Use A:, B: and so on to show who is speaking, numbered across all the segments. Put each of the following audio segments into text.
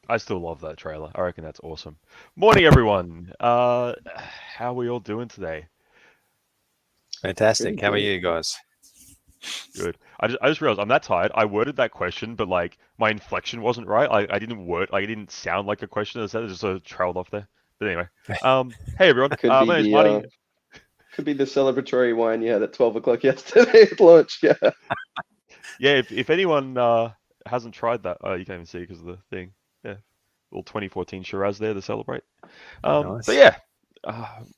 A: I still love that trailer. I reckon that's awesome. Morning, everyone. How are we all doing today?
B: Fantastic.
C: Pretty
B: How are
C: good.
B: you guys?
A: Good. I just realized I'm that tired. I worded that question, but like my inflection wasn't right. I didn't word like it didn't sound like a question. It just sort of trailed off there. But anyway, hey everyone.
C: Could be
A: My name's
C: the
A: Marty.
C: celebratory wine you had at 12 o'clock yesterday at lunch. Yeah.
A: Yeah, if anyone hasn't tried that, you can't even see because of the thing. Yeah, little 2014 Shiraz there to celebrate. But
B: Nice.
A: yeah,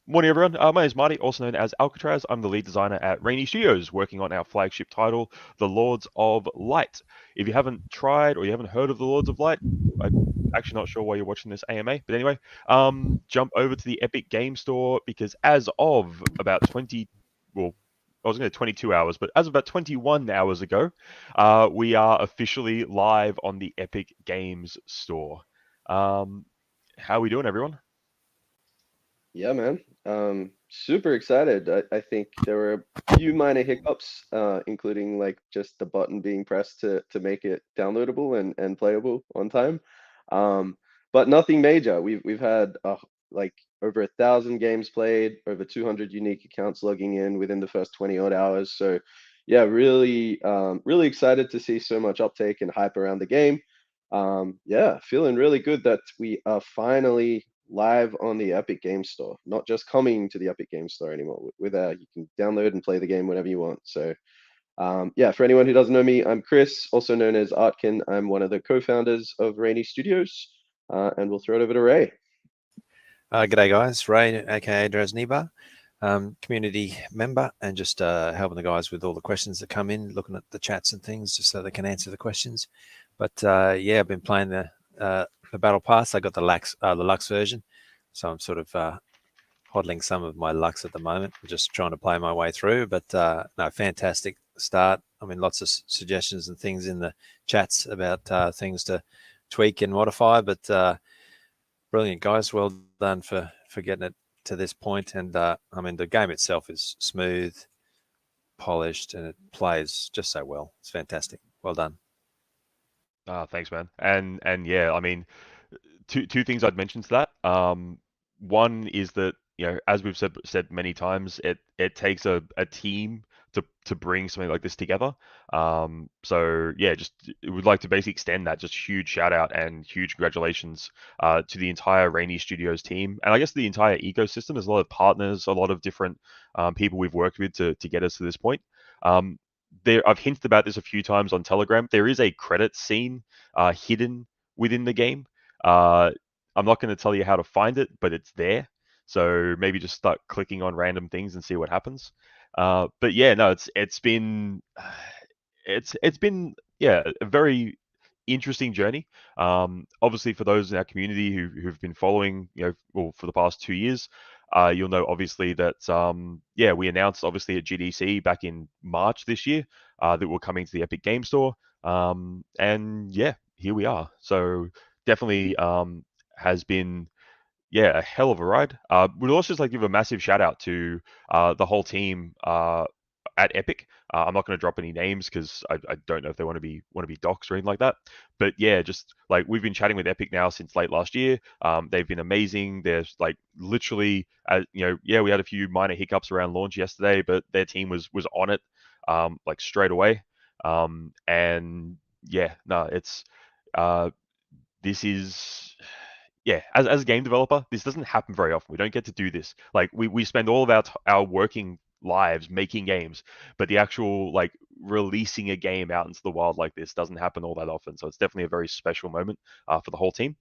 A: morning everyone. My name is Marty, also known as Alcatraz. I'm the lead designer at Raini Studios, working on our flagship title, The Lords of Light. If you haven't tried or you haven't heard of The Lords of Light, I'm actually not sure why you're watching this AMA, but anyway, jump over to the Epic Game Store because as of about 20, well, I was going to 22 hours, but as of about 21 hours ago, we are officially live on the Epic Games Store. Um, how are we doing, everyone?
C: Yeah, man. Super excited. I think there were a few minor hiccups, including like just the button being pressed to make it downloadable and playable on time. Um, but nothing major. We've had like over 1,000 games played, over 200 unique accounts logging in within the first 20 odd hours. So yeah, really excited to see so much uptake and hype around the game. Yeah, feeling really good that we are finally live on the Epic Game Store, not just coming to the Epic Game Store anymore. With you can download and play the game whenever you want. So yeah, for anyone who doesn't know me, I'm Chris, also known as Artkin. I'm one of the co-founders of Rainy Studios, and we'll throw it over to Ray.
B: G'day, guys. Ray, aka Drazniba, community member, and just helping the guys with all the questions that come in, looking at the chats and things, just so they can answer the questions. But yeah, I've been playing the Battle Pass. I got the Lux version, so I'm sort of hodling some of my Lux at the moment. I'm just trying to play my way through. But no, fantastic start. I mean, lots of suggestions and things in the chats about things to tweak and modify. But brilliant, guys. Well done for getting it to this point. And I mean, the game itself is smooth, polished, and it plays just so well. It's fantastic. Well done.
A: Thanks, man. And yeah, I mean, two things I'd mention to that. One is that as we've said many times, it takes a team to bring something like this together. So yeah, just would like to basically extend that just huge shout out and huge congratulations to the entire Rainy Studios team, and I guess the entire ecosystem. There's a lot of partners, a lot of different people we've worked with to get us to this point. Um, I've hinted about this a few times on Telegram. There is a credit scene hidden within the game. Uh, I'm not going to tell you how to find it, but it's there. So maybe just start clicking on random things and see what happens. But yeah, no, it's been yeah a very interesting journey. Obviously, for those in our community who've been following, well, for the past 2 years, you'll know obviously that yeah, we announced obviously at GDC back in March this year that we're coming to the Epic Game Store, and yeah, here we are. So definitely has been yeah a hell of a ride. We'd also just like to give a massive shout out to the whole team at Epic. I'm not going to drop any names because I don't know if they want to be doxxed or anything like that. But yeah, just like we've been chatting with Epic now since late last year. They've been amazing. They're like literally, yeah, we had a few minor hiccups around launch yesterday, but their team was on it like straight away. And yeah, no, it's uh, this is yeah, as a game developer, this doesn't happen very often. We don't get to do this. Like we spend all of our working lives making games, but the actual like releasing a game out into the wild like this doesn't happen all that often. So it's definitely a very special moment for the whole team.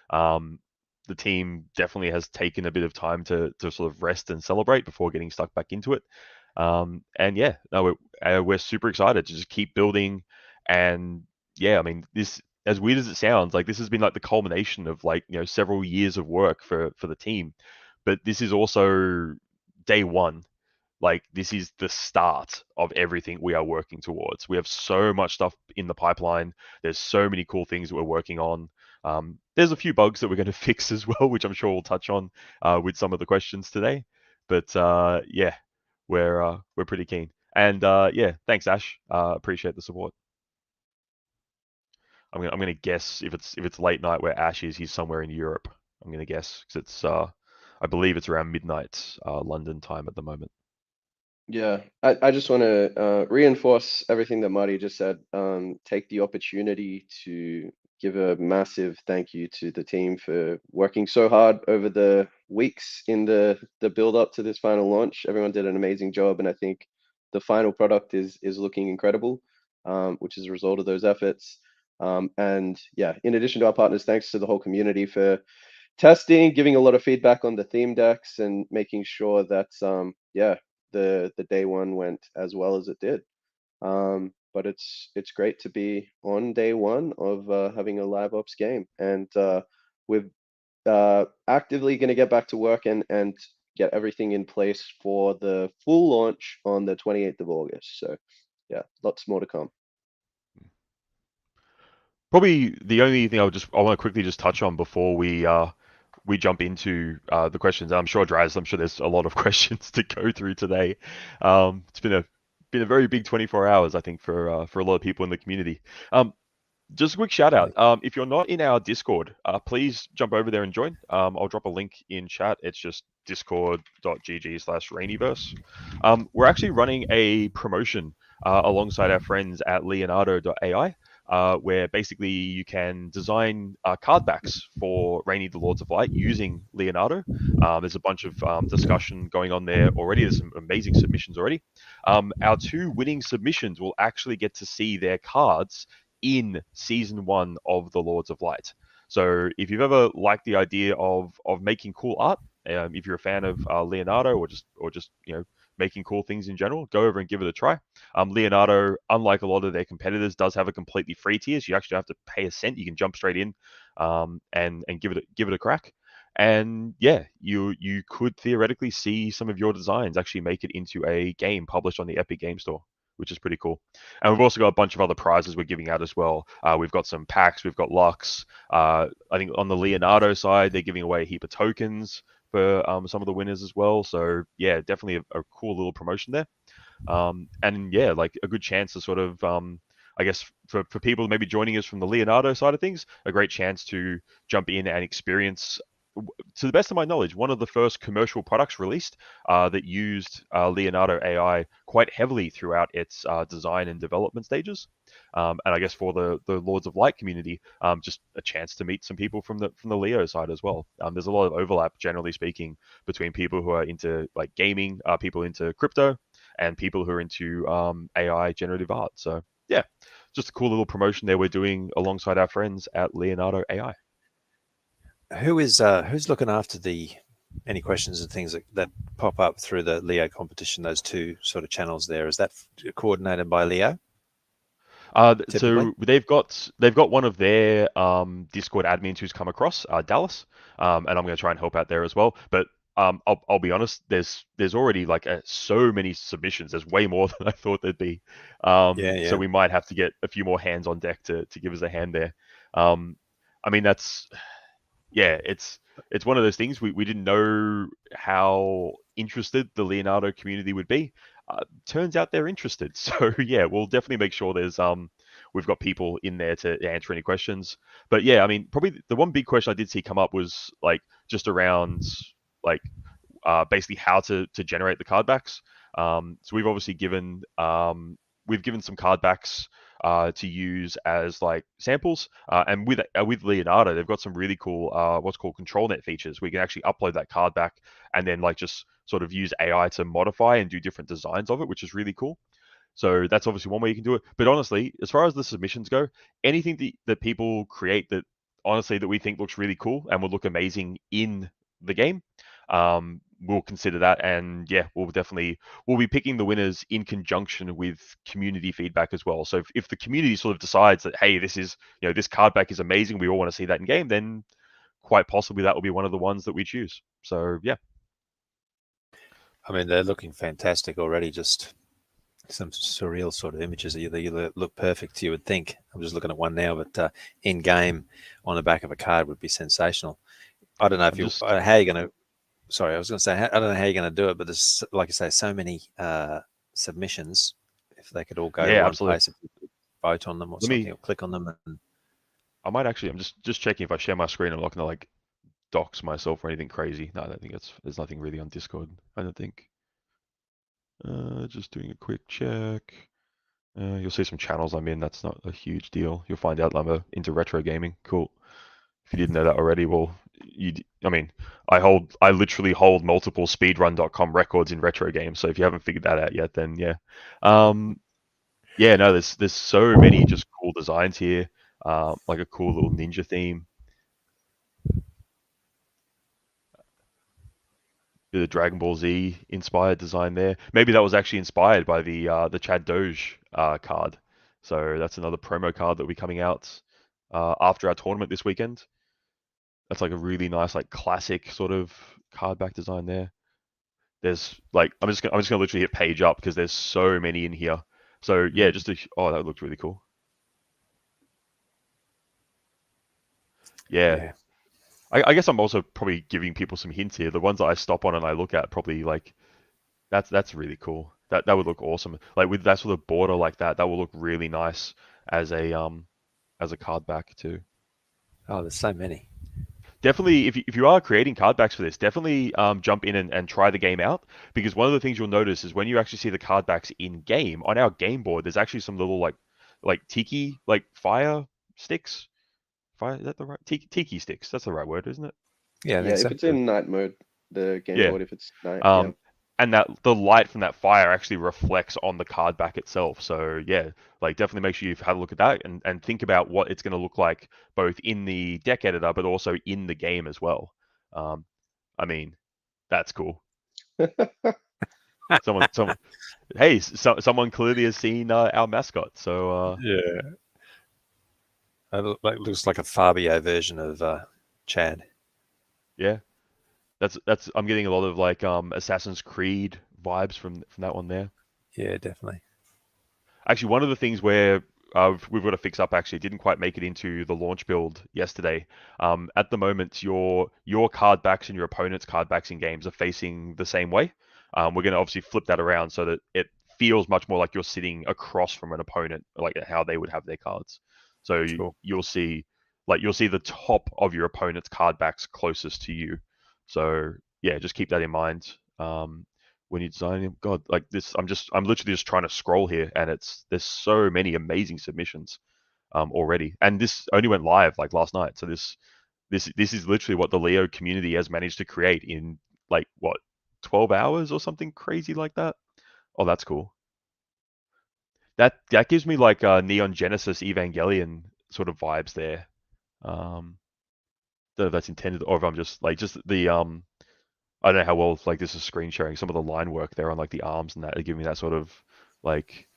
A: Um, the team definitely has taken a bit of time to sort of rest and celebrate before getting stuck back into it. And yeah, no, we're super excited to just keep building. And yeah, I mean, this as weird as it sounds, like this has been like the culmination of like several years of work for the team, but this is also day one. Like this is the start of everything we are working towards. We have so much stuff in the pipeline. There's so many cool things that we're working on. There's a few bugs that we're going to fix as well, which I'm sure we'll touch on with some of the questions today. But yeah, we're pretty keen. And yeah, thanks Ash. Appreciate the support. I'm gonna guess if it's late night where Ash is, he's somewhere in Europe. I'm gonna guess because it's I believe it's around midnight London time at the moment.
C: Yeah, I just want to reinforce everything that Marty just said. Take the opportunity to give a massive thank you to the team for working so hard over the weeks in the build up to this final launch. Everyone did an amazing job, and I think the final product is looking incredible, which is a result of those efforts. And yeah, in addition to our partners, thanks to the whole community for testing, giving a lot of feedback on the theme decks, and making sure that yeah, the day one went as well as it did. But it's great to be on day one of having a live ops game, and we're actively going to get back to work and get everything in place for the full launch on the 28th of August. So yeah, lots more to come.
A: Probably the only thing I want to quickly just touch on before we jump into the questions. I'm sure, Draz, I'm sure there's a lot of questions to go through today. It's been a very big 24 hours, I think, for a lot of people in the community. Just a quick shout out. If you're not in our Discord, please jump over there and join. I'll drop a link in chat. It's just discord.gg/Rainiverse. We're actually running a promotion alongside our friends at Leonardo.ai. Where basically you can design card backs for Rainy the Lords of Light using Leonardo. There's a bunch of discussion going on there already. There's some amazing submissions already. Our two winning submissions will actually get to see their cards in season 1 of the Lords of Light. So if you've ever liked the idea of making cool art, if you're a fan of Leonardo or just making cool things in general, go over and give it a try. Leonardo, unlike a lot of their competitors, does have a completely free tier, so you actually have to pay a cent. You can jump straight in and give it a crack. And yeah, you could theoretically see some of your designs actually make it into a game published on the Epic Game Store, which is pretty cool. And we've also got a bunch of other prizes we're giving out as well. We've got some packs, we've got Lux. I think on the Leonardo side, they're giving away a heap of tokens for some of the winners as well. So yeah, definitely a cool little promotion there. And yeah, like a good chance to sort of, I guess for people maybe joining us from the Leonardo side of things, a great chance to jump in and experience, to the best of my knowledge, one of the first commercial products released that used Leonardo AI quite heavily throughout its design and development stages. And I guess for the Lords of Light community, just a chance to meet some people from the Leo side as well. There's a lot of overlap, generally speaking, between people who are into like gaming, people into crypto, and people who are into AI generative art. So yeah, just a cool little promotion there we're doing alongside our friends at Leonardo AI.
B: Who's looking after any questions and things that pop up through the Leo competition? Those two sort of channels there, is that coordinated by Leo?
A: So they've got one of their Discord admins who's come across, Dallas, and I'm going to try and help out there as well. But I'll be honest, there's already like so many submissions. There's way more than I thought there'd be. So we might have to get a few more hands on deck to give us a hand there. I mean, it's one of those things we didn't know how interested the Leonardo community would be. Turns out they're interested. So yeah, we'll definitely make sure there's we've got people in there to answer any questions. But yeah, I mean, probably the one big question I did see come up was like just around like basically how to generate the card backs. So we've obviously given some card backs to use as like samples, and with Leonardo, they've got some really cool what's called control net features. We can actually upload that card back and then like just sort of use AI to modify and do different designs of it, which is really cool. So that's obviously one way you can do it. But honestly, as far as the submissions go, anything that people create that honestly that we think looks really cool and will look amazing in the game, we'll consider that. And yeah, we'll be picking the winners in conjunction with community feedback as well. So if the community sort of decides that, hey, this card back is amazing, we all want to see that in game, then quite possibly that will be one of the ones that we choose. So yeah.
B: I mean, they're looking fantastic already. Just some surreal sort of images that look perfect, you would think. I'm just looking at one now, but in game on the back of a card would be sensational. I don't know if how you're going to. Sorry, I was going to say I don't know how you're going to do it, but there's, like I say, so many submissions. If they could all go to one place, if you could vote on them or something, or click on them.
A: I might actually. I'm just checking if I share my screen. I'm not gonna like dox myself or anything crazy. No, I don't think there's nothing really on Discord. I don't think. Just doing a quick check. You'll see some channels I'm in. That's not a huge deal. You'll find out I'm into retro gaming. Cool. If you didn't know that already, well, I mean, I literally hold multiple speedrun.com records in retro games. So if you haven't figured that out yet, then yeah. Yeah, no, there's so many just cool designs here. Like a cool little ninja theme. Bit of Dragon Ball Z inspired design there. Maybe that was actually inspired by the Chad Doge card. So that's another promo card that will be coming out after our tournament this weekend. That's like a really nice, like classic sort of card back design there. There's like I'm just gonna literally hit page up because there's so many in here. So yeah, oh, that looked really cool. Yeah.
B: Yeah.
A: I guess I'm also probably giving people some hints here. The ones that I stop on and I look at probably like that's really cool. That would look awesome. Like with that sort of border like that, that will look really nice as a card back too.
B: Oh, there's so many.
A: Definitely, if you are creating card backs for this, definitely jump in and try the game out, because one of the things you'll notice is when you actually see the card backs in game on our game board, there's actually some little like tiki like fire sticks. Fire, is that the right tiki sticks? That's the right word, isn't it?
B: Yeah, I
C: Yeah,
B: think
C: if
B: so.
C: it's in night mode, the game
A: Yeah.
C: board, if it's night, yeah.
A: And that the light from that fire actually reflects on the card back itself. So yeah, like definitely make sure you've had a look at that and think about what it's going to look like both in the deck editor but also in the game as well. I mean, that's cool. Someone, hey, someone clearly has seen our mascot. So
B: Yeah. It looks like a Fabio version of Chad.
A: yeah, that's I'm getting a lot of like Assassin's Creed vibes from that one there.
B: Yeah, definitely.
A: Actually, one of the things where we've got to fix up actually didn't quite make it into the launch build yesterday. At the moment, your card backs and your opponent's card backs in games are facing the same way. We're going to obviously flip that around so that it feels much more like you're sitting across from an opponent, like how they would have their cards. So
B: Cool.
A: you'll see the top of your opponent's card backs closest to you. So yeah, just keep that in mind. When you design him. God, like this, I'm literally just trying to scroll here, and there's so many amazing submissions already, and this only went live like last night. So this is literally what the Leo community has managed to create in like what 12 hours or something crazy like that. Oh, that's cool. That gives me like Neon Genesis Evangelion sort of vibes there. Don't know if that's intended or if I'm just the I don't know how well like this is screen sharing. Some of the line work there on like the arms and that are giving me that sort of like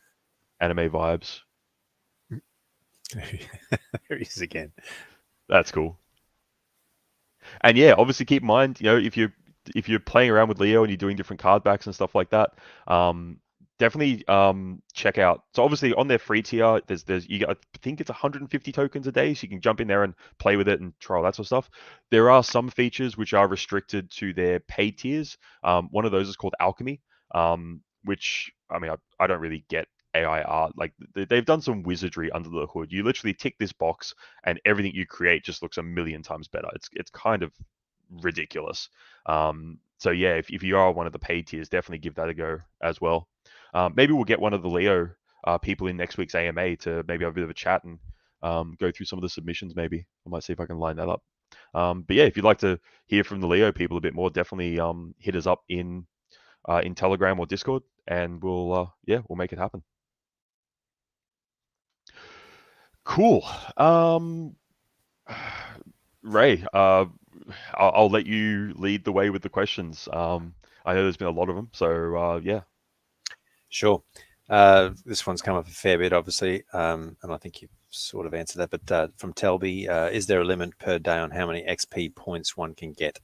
A: anime vibes.
B: There he is again.
A: That's cool. And yeah, obviously keep in mind, if you're playing around with Leo and you're doing different card backs and stuff like that, definitely check out. So obviously on their free tier, there's you get, I think it's 150 tokens a day, so you can jump in there and play with it and try all that sort of stuff. There are some features which are restricted to their paid tiers. One of those is called Alchemy, which I mean I don't really get AI art. Like they've done some wizardry under the hood. You literally tick this box and everything you create just looks a million times better. It's kind of ridiculous. So yeah, if you are one of the paid tiers, definitely give that a go as well. Maybe we'll get one of the Leo people in next week's AMA to maybe have a bit of a chat and go through some of the submissions. Maybe I might see if I can line that up. But yeah, if you'd like to hear from the Leo people a bit more, definitely hit us up in Telegram or Discord, and we'll make it happen. Cool. Ray, I'll let you lead the way with the questions. I know there's been a lot of them, so yeah.
B: Sure. This one's come up a fair bit, obviously, and I think you've sort of answered that. But from Telby, is there a limit per day on how many XP points one can get?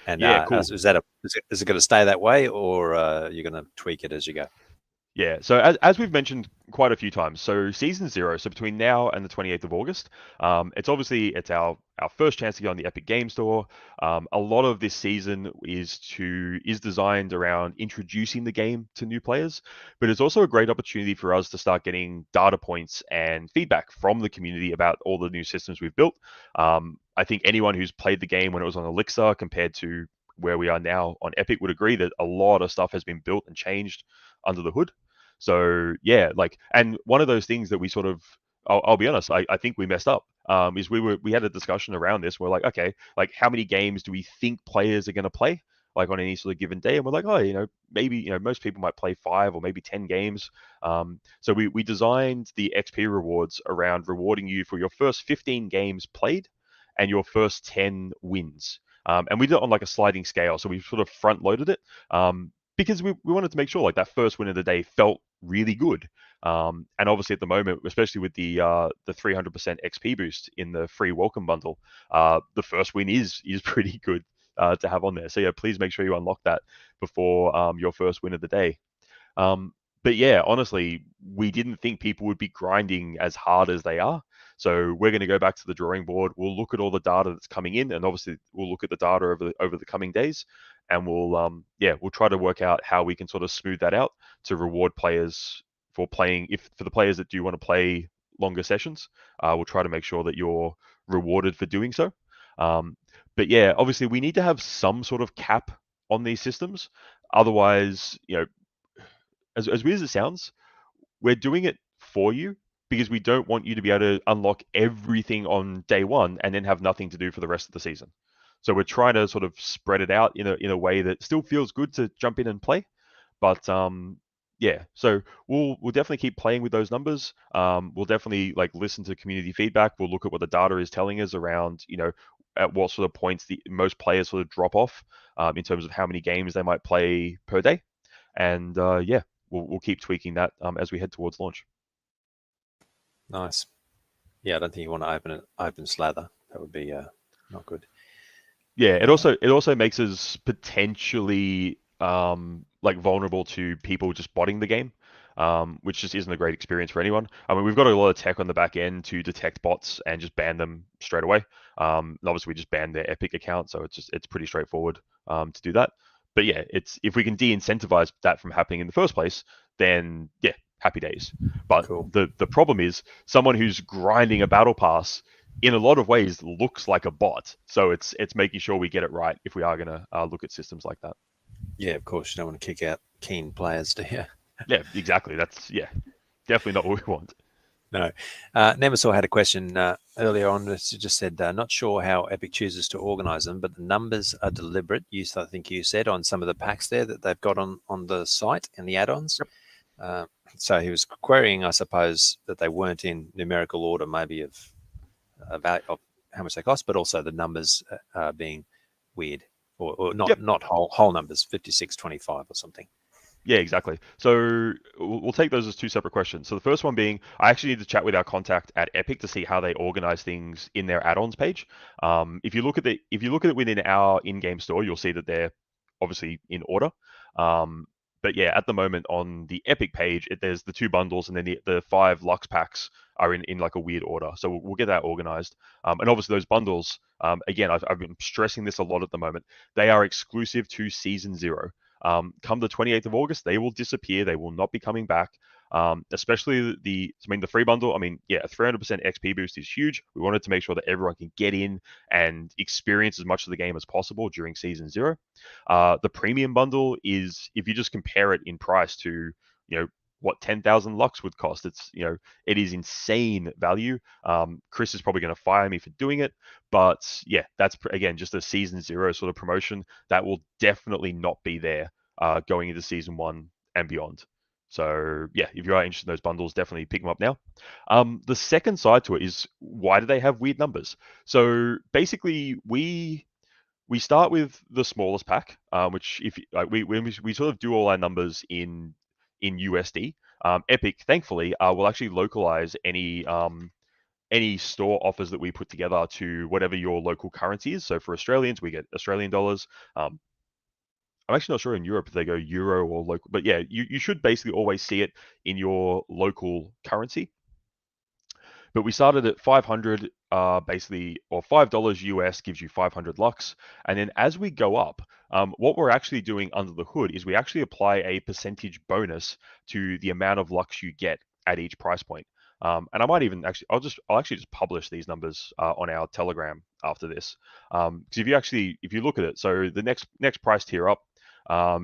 B: And
A: yeah, cool.
B: is it going to stay that way, or you're going to tweak it as you go?
A: Yeah, so as we've mentioned quite a few times, so season 0, so between now and the 28th of August, it's our first chance to get on the Epic Game Store. A lot of this season is designed around introducing the game to new players, but it's also a great opportunity for us to start getting data points and feedback from the community about all the new systems we've built. I think anyone who's played the game when it was on Elixir compared to where we are now on Epic would agree that a lot of stuff has been built and changed under the hood. So yeah, and one of those things that we sort of, I'll be honest, I think we messed up. Is we had a discussion around this. We're like, okay, like how many games do we think players are going to play, like on any sort of given day? And we're like, oh, maybe most people might play 5 or maybe 10 games. So we designed the XP rewards around rewarding you for your first 15 games played and your first 10 wins. And we did it on like a sliding scale, so we sort of front loaded it. Because we wanted to make sure like that first win of the day felt really good. And obviously at the moment, especially with the 300% XP boost in the free welcome bundle, the first win is pretty good to have on there. So yeah, please make sure you unlock that before your first win of the day. But yeah, honestly, we didn't think people would be grinding as hard as they are. So we're going to go back to the drawing board. We'll look at all the data that's coming in, and obviously we'll look at the data over the coming days, and we'll try to work out how we can sort of smooth that out to reward players for playing. If for the players that do want to play longer sessions, we'll try to make sure that you're rewarded for doing so. But yeah, obviously we need to have some sort of cap on these systems. Otherwise, as weird as it sounds, we're doing it for you because we don't want you to be able to unlock everything on day one and then have nothing to do for the rest of the season. So we're trying to sort of spread it out in a way that still feels good to jump in and play. But yeah, so we'll definitely keep playing with those numbers. We'll definitely like listen to community feedback. We'll look at what the data is telling us around, at what sort of points the most players sort of drop off in terms of how many games they might play per day. And yeah, we'll keep tweaking that as we head towards launch.
B: Nice. Yeah, I don't think you want to open slather. That would be not good.
A: Yeah, it also makes us potentially like vulnerable to people just botting the game, which just isn't a great experience for anyone. I mean, we've got a lot of tech on the back end to detect bots and just ban them straight away. And obviously, we just banned their Epic account, so it's pretty straightforward to do that. But yeah, if we can de-incentivize that from happening in the first place, then yeah, happy days. But
B: Cool.
A: the problem is someone who's grinding a battle pass in a lot of ways looks like a bot. So it's making sure we get it right if we are going to look at systems like that.
B: Yeah, of course. You don't want to kick out keen players, do you?
A: Yeah, exactly. That's definitely not what we want.
B: No. Nemesaw had a question earlier on. It just said, not sure how Epic chooses to organize them, but the numbers are deliberate. I think you said on some of the packs there that they've got on the site and the add-ons.
A: Yep.
B: So he was querying, I suppose, that they weren't in numerical order, maybe of how much they cost, but also the numbers being weird or not
A: Yep.
B: not whole numbers, 56, 25 or something.
A: Yeah, exactly. So we'll take those as two separate questions. So the first one being, I actually need to chat with our contact at Epic to see how they organize things in their add-ons page. If you look at it within our in-game store, you'll see that they're obviously in order. But yeah, at the moment on the Epic page, there's the 2 bundles and then the 5 Lux packs are in like a weird order. So we'll get that organized. And obviously those bundles, again, I've been stressing this a lot at the moment. They are exclusive to Season 0. Come the 28th of August, they will disappear. They will not be coming back. Especially the free bundle. I mean, yeah, a 300% XP boost is huge. We wanted to make sure that everyone can get in and experience as much of the game as possible during Season 0. The premium bundle is, if you just compare it in price to, what 10,000 Lux would cost, it is insane value. Chris is probably going to fire me for doing it, but yeah, that's again just a Season 0 sort of promotion that will definitely not be there going into Season 1 and beyond. So yeah, if you are interested in those bundles, definitely pick them up now. The second side to it is, why do they have weird numbers? So basically, we start with the smallest pack, which if we sort of do all our numbers in USD. Epic, thankfully, will actually localize any store offers that we put together to whatever your local currency is. So for Australians, we get Australian dollars. I'm actually not sure in Europe if they go euro or local, but yeah, you should basically always see it in your local currency. But we started at 500, basically, or $5 US gives you 500 lux. And then as we go up, what we're actually doing under the hood is we actually apply a percentage bonus to the amount of lux you get at each price point. And I might even actually, I'll actually just publish these numbers on our Telegram after this. Because if you look at it, so the next price tier up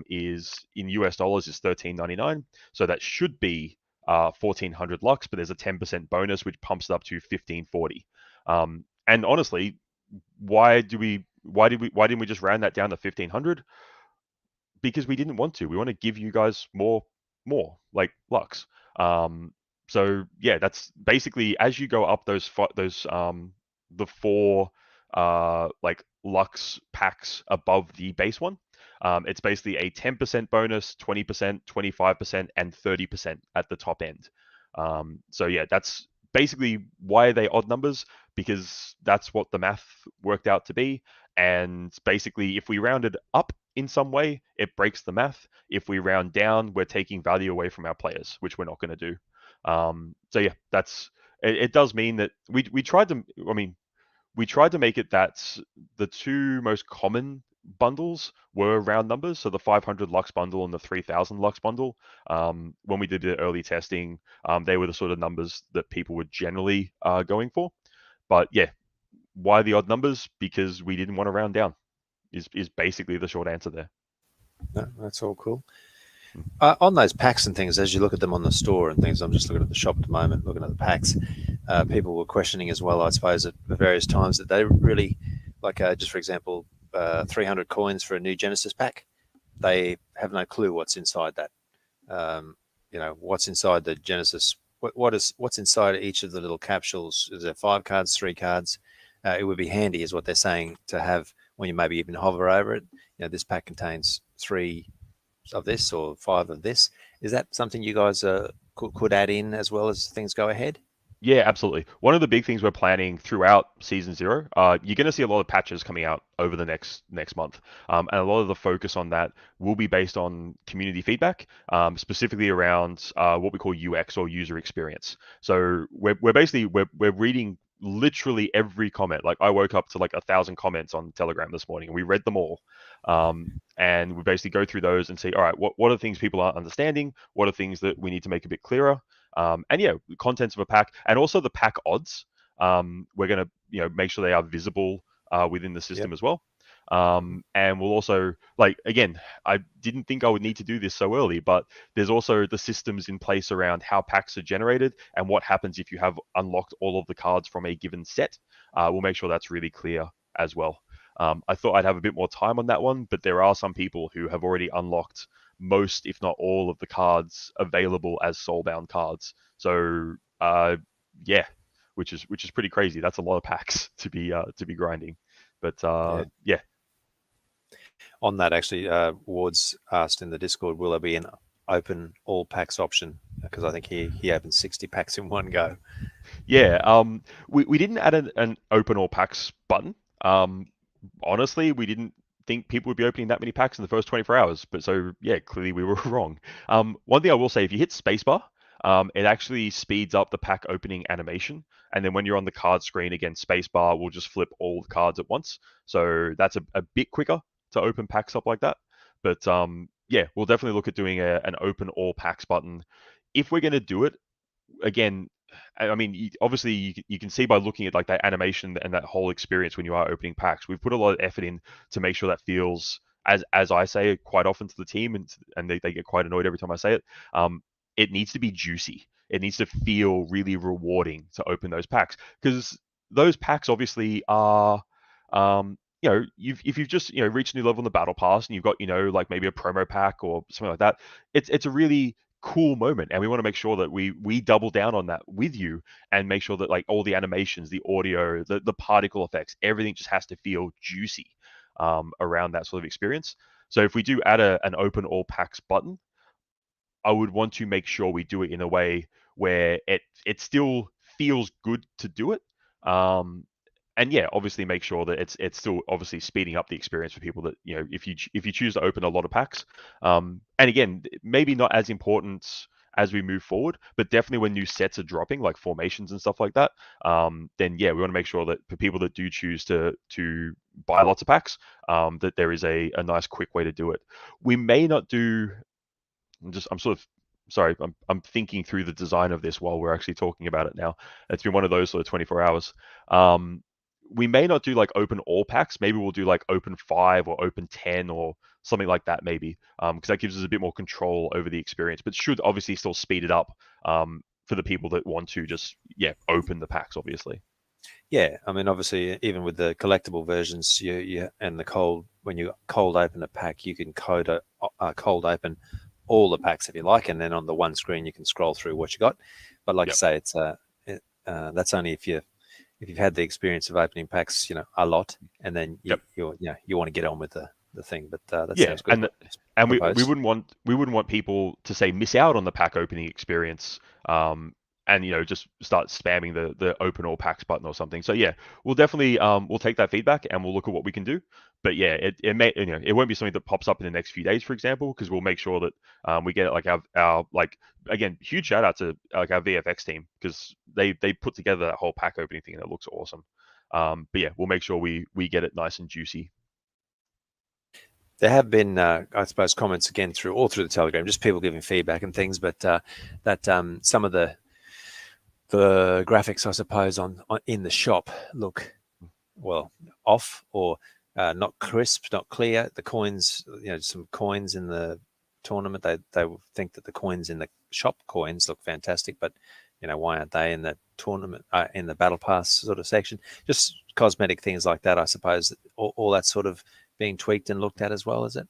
A: is in US dollars is 13.99. So that should be 1400 lux, but there's a 10% bonus which pumps it up to 1540. And honestly, why didn't we just round that down to 1500? Because we didn't want to. We want to give you guys more like lux. So yeah, that's basically as you go up those the four like lux packs above the base one. It's basically a 10% bonus, 20%, 25%, and 30% at the top end. So yeah, that's basically why are they odd numbers, because that's what the math worked out to be. And basically, if we rounded up in some way, it breaks the math. If we round down, we're taking value away from our players, which we're not going to do. So yeah, it does mean that we tried to. I mean, we tried to make it that the two most common bundles were round numbers, so the 500 lux bundle and the 3000 lux bundle. When we did the early testing, they were the sort of numbers that people were generally going for. But yeah, why the odd numbers? Because we didn't want to round down. Is basically the short answer there.
B: No, that's all cool. On those packs and things, as you look at them on the store and things, I'm just looking at the shop at the moment, looking at the packs. People were questioning as well, I suppose, at various times that they really, like, just for example, 300 coins for a new Genesis pack. They have no clue what's inside that. What's inside the Genesis. What's inside each of the little capsules? Is there 5 cards, 3 cards? It would be handy, is what they're saying, to have when you maybe even hover over it. This pack contains 3 of this or 5 of this. Is that something you guys could add in as well as things go ahead?
A: Yeah, absolutely. One of the big things we're planning throughout season 0, you're going to see a lot of patches coming out over the next month, and a lot of the focus on that will be based on community feedback, specifically around what we call UX or user experience. So we're basically we're reading literally every comment. Like I woke up to like 1,000 comments on Telegram this morning, and we read them all. And we basically go through those and see, all right, what are things people aren't understanding? What are things that we need to make a bit clearer? And yeah, the contents of a pack, and also the pack odds. We're going to make sure they are visible within the system as well. And we'll also, like, again, I didn't think I would need to do this so early, but there's also the systems in place around how packs are generated and what happens if you have unlocked all of the cards from a given set. We'll make sure that's really clear as well. I thought I'd have a bit more time on that one, but there are some people who have already unlocked most, if not all, of the cards available as soulbound cards. So yeah, which is pretty crazy. That's a lot of packs to be grinding. But yeah.
B: On that, actually, Ward's asked in the Discord, will there be an open all packs option? Because I think he opened 60 packs in one go.
A: Yeah, we didn't add an open all packs button. Honestly, we didn't think people would be opening that many packs in the first 24 hours. But so yeah, clearly we were wrong. One thing I will say, if you hit spacebar, it actually speeds up the pack opening animation. And then when you're on the card screen again, spacebar will just flip all the cards at once. So that's a bit quicker to open packs up like that. But yeah, we'll definitely look at doing an open all packs button. If we're going to do it, again, I mean, obviously you can see by looking at like that animation and that whole experience when you are opening packs, we've put a lot of effort in to make sure that feels, as I say quite often to the team, and they get quite annoyed every time I say it. It needs to be juicy. It needs to feel really rewarding to open those packs, because those packs obviously are, if you've just reached a new level in the battle pass and you've got like maybe a promo pack or something like that, it's a really cool moment, and we want to make sure that we double down on that with you and make sure that like all the animations, the audio, the particle effects, everything just has to feel juicy around that sort of experience. So if we do add an open all packs button, I would want to make sure we do it in a way where it still feels good to do it, and yeah, obviously make sure that it's still obviously speeding up the experience for people that, you know, if you choose to open a lot of packs, and again, maybe not as important as we move forward, but definitely when new sets are dropping, like formations and stuff like that, then yeah, we want to make sure that for people that do choose to buy lots of packs, that there is a nice quick way to do it. We may not do. I'm sort of sorry. I'm thinking through the design of this while we're actually talking about it now. It's been one of those sort of 24 hours. We may not do like open all packs. Maybe we'll do like open 5 or open 10 or something like that. Maybe because that gives us a bit more control over the experience, but should obviously still speed it up for the people that want to just open the packs. Obviously.
B: Yeah, I mean, obviously, even with the collectible versions, you and the cold, when you cold open a pack, you can cold open all the packs if you like, and then on the one screen you can scroll through what you got. But like I say, it's that's only if you've had the experience of opening packs, a lot, and then you want to get on with the thing. But that sounds good.
A: And we wouldn't want people to say miss out on the pack opening experience. And just start spamming the open all packs button or something. So yeah, we'll definitely we'll take that feedback and we'll look at what we can do. But yeah, it may it won't be something that pops up in the next few days, for example, because we'll make sure that we get like our like, again, huge shout out to like our VFX team, because they put together that whole pack opening thing and it looks awesome. But yeah, we'll make sure we get it nice and juicy.
B: There have been, I suppose, comments again through the Telegram, just people giving feedback and things, but that some of the graphics, I suppose, on in the shop look off or not crisp, not clear. The coins, some coins in the tournament, they think that the coins in the shop coins look fantastic, but why aren't they in the tournament in the battle pass sort of section? Just cosmetic things like that, I suppose. All that sort of being tweaked and looked at as well, is it?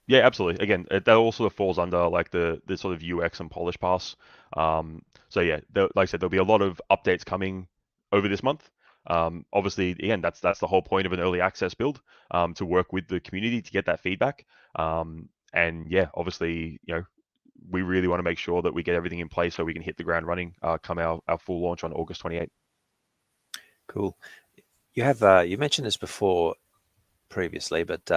A: Yeah, absolutely. Again, that all sort of falls under like the sort of UX and polish pass. So yeah, like I said, there'll be a lot of updates coming over this month. Obviously, again, that's the whole point of an early access build, to work with the community to get that feedback. And yeah, obviously, we really want to make sure that we get everything in place so we can hit the ground running come our full launch on August 28th.
B: Cool. You have you mentioned this before previously, but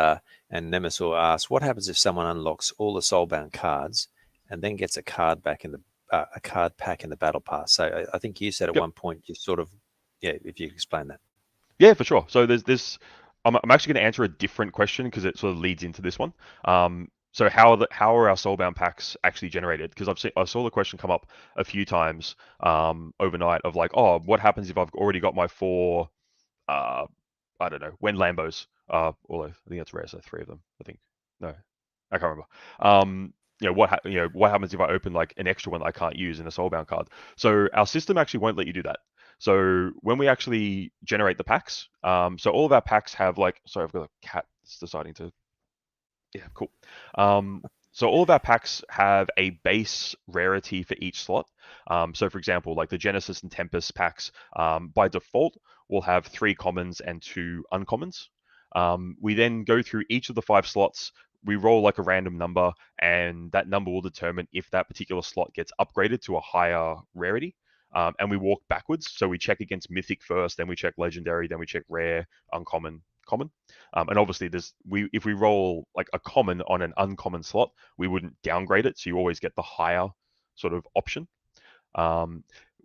B: and Nemesaur asked, what happens if someone unlocks all the soulbound cards and then gets a card back in the a card pack in the battle pass? So I think you said at one point, you sort of, if you explain that.
A: Yeah, for sure. So there's this. I'm actually going to answer a different question because it sort of leads into this one. So how are our soulbound packs actually generated? Because I saw the question come up a few times overnight of like, oh, what happens if I've already got my 4 I don't know, when Lambos, although I think that's rare, so 3 of them, I think. No, I can't remember. What happens if I open like an extra one that I can't use in a soulbound card? So our system actually won't let you do that. So when we actually generate the packs, so all of our packs have like, sorry, I've got a cat that's deciding to, yeah, cool. So all of our packs have a base rarity for each slot. So for example, like the Genesis and Tempest packs, by default, will have 3 commons and 2 uncommons. We then go through each of the 5 slots. We roll like a random number, and that number will determine if that particular slot gets upgraded to a higher rarity. And we walk backwards. So we check against Mythic first, then we check Legendary, then we check Rare, Uncommon, Common. And obviously, if we roll like a common on an uncommon slot, we wouldn't downgrade it. So you always get the higher sort of option.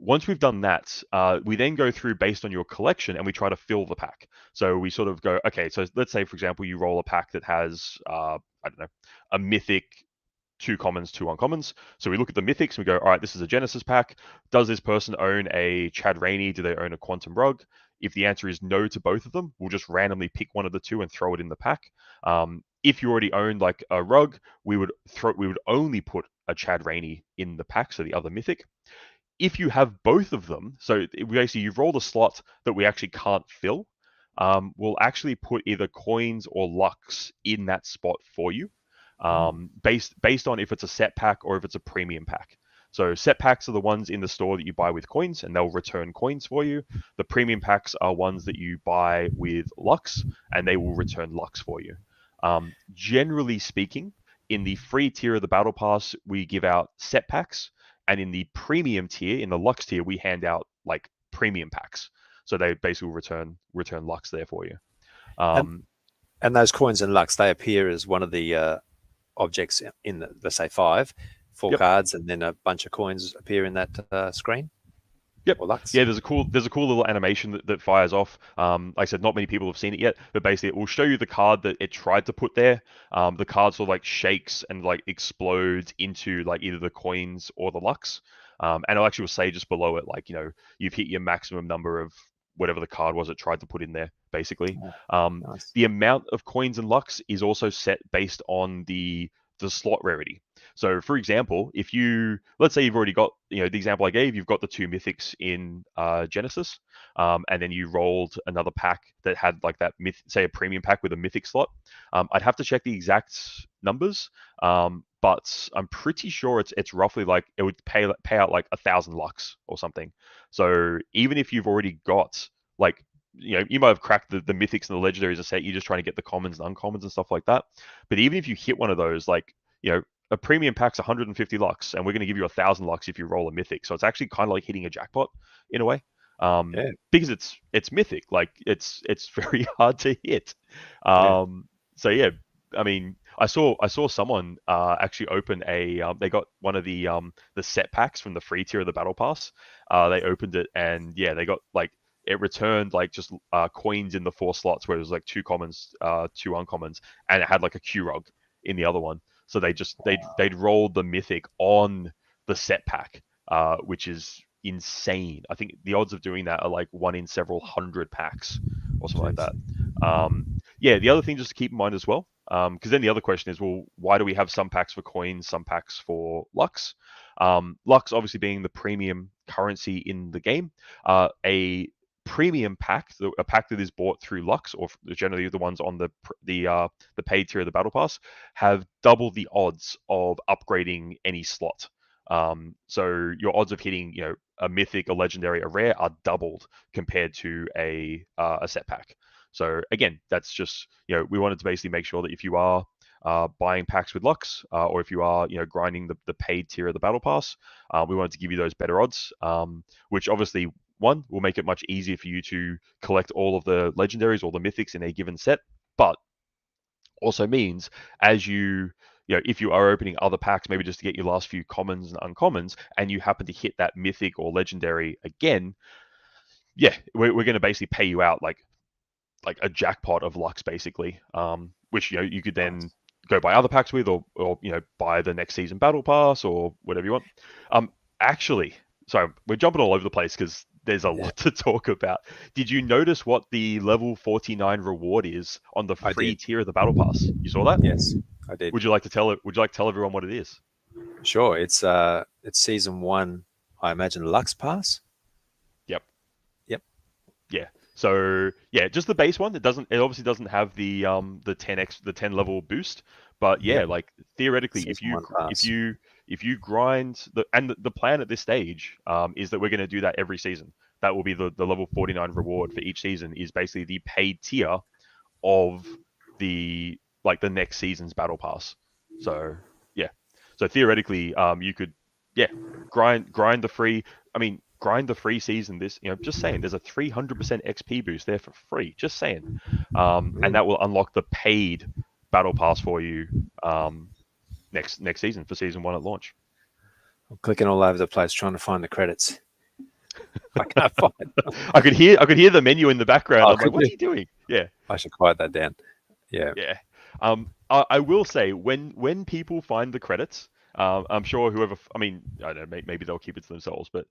A: Once we've done that, we then go through based on your collection and we try to fill the pack. So we sort of go, okay, so let's say, for example, you roll a pack that has, I don't know, a Mythic, 2 commons, 2 uncommons. So we look at the mythics and we go, all right, this is a Genesis pack. Does this person own a Chad Raini? Do they own a Quantum Rug? If the answer is no to both of them, we'll just randomly pick one of the 2 and throw it in the pack. If you already owned like a rug, we would only put a Chad Raini in the pack, so the other mythic. If you have both of them, so basically you've rolled a slot that we actually can't fill, we'll actually put either coins or lux in that spot for you. Based on if it's a set pack or if it's a premium pack. So set packs are the ones in the store that you buy with coins and they'll return coins for you. The premium packs are ones that you buy with Lux and they will return Lux for you. Generally speaking, in the free tier of the Battle Pass, we give out set packs, and in the premium tier, in the Lux tier, we hand out like premium packs. So they basically will return Lux there for you.
B: And those coins and Lux, they appear as one of the objects in the, let's say four
A: Yep.
B: cards, and then a bunch of coins appear in that screen.
A: Yep.
B: Or Lux.
A: Yeah, there's a cool little animation that fires off. Like I said, not many people have seen it yet, but basically it will show you the card that it tried to put there. The card sort of like shakes and like explodes into like either the coins or the Lux. And it'll actually will say just below it, like, you've hit your maximum number of whatever the card was it tried to put in there, basically.
B: Nice.
A: The amount of coins and Lux is also set based on the slot rarity. So, for example, if let's say you've already got, the example I gave, you've got the 2 mythics in Genesis, and then you rolled another pack that had like that say a premium pack with a mythic slot. I'd have to check the exact numbers, but I'm pretty sure it's roughly like it would pay out like 1,000 Lux or something. So even if you've already got like, you might have cracked the mythics and the legendaries a set, you're just trying to get the commons and uncommons and stuff like that. But even if you hit one of those, like, a premium pack's 150 Lux, and we're going to give you 1,000 Lux if you roll a mythic. So it's actually kind of like hitting a jackpot in a way, because it's mythic. Like it's very hard to hit. So yeah, I mean, I saw someone actually open they got one of the set packs from the free tier of the battle pass. They opened it, and yeah, they got like, it returned like just coins in the 4 slots, where it was like 2 commons, 2 uncommons, and it had like a Q rug in the other one. So they'd rolled the mythic on the set pack, which is insane. I think the odds of doing that are like 1 in several hundred packs or something like that. Yeah, the other thing just to keep in mind as well, because then the other question is, well, why do we have some packs for coins, some packs for Lux? Lux obviously being the premium currency in the game. A premium pack, a pack that is bought through Lux, or generally the ones on the paid tier of the battle pass, have double the odds of upgrading any slot. So your odds of hitting, a mythic, a legendary, a rare are doubled compared to a set pack. So again, that's just, we wanted to basically make sure that if you are buying packs with Lux, or if you are, grinding the paid tier of the battle pass, we wanted to give you those better odds, which obviously, one, will make it much easier for you to collect all of the legendaries or the mythics in a given set, but also means as if you are opening other packs, maybe just to get your last few commons and uncommons, and you happen to hit that mythic or legendary again, yeah, we're going to basically pay you out like a jackpot of Lux, basically, which you could then go buy other packs with, or buy the next season battle pass or whatever you want. Actually, sorry, we're jumping all over the place because there's a lot to talk about. Did you notice what the level 49 reward is on the free tier of the battle pass? You saw that?
B: Yes, I did.
A: Would you like to tell everyone what it is?
B: Sure. It's season 1, I imagine, Lux Pass.
A: Yep.
B: Yeah.
A: So yeah, just the base one. It obviously doesn't have the 10 level boost, but yeah, like theoretically, if you grind the plan at this stage, is that we're going to do that every season. That will be the level 49 reward for each season, is basically the paid tier of the next season's battle pass. So yeah, so theoretically, you could grind the free. I mean, grind the free season. Just saying, there's a 300% XP boost there for free. Just saying, and that will unlock the paid battle pass for you next season, for season 1 at launch.
B: I'm clicking all over the place trying to find the credits. I can't find them.
A: I could hear the menu in the background. I'm like, what's he doing? Yeah,
B: I should quiet that down. Yeah.
A: I will say, when people find the credits, I'm sure whoever, I mean, I don't know, maybe they'll keep it to themselves, but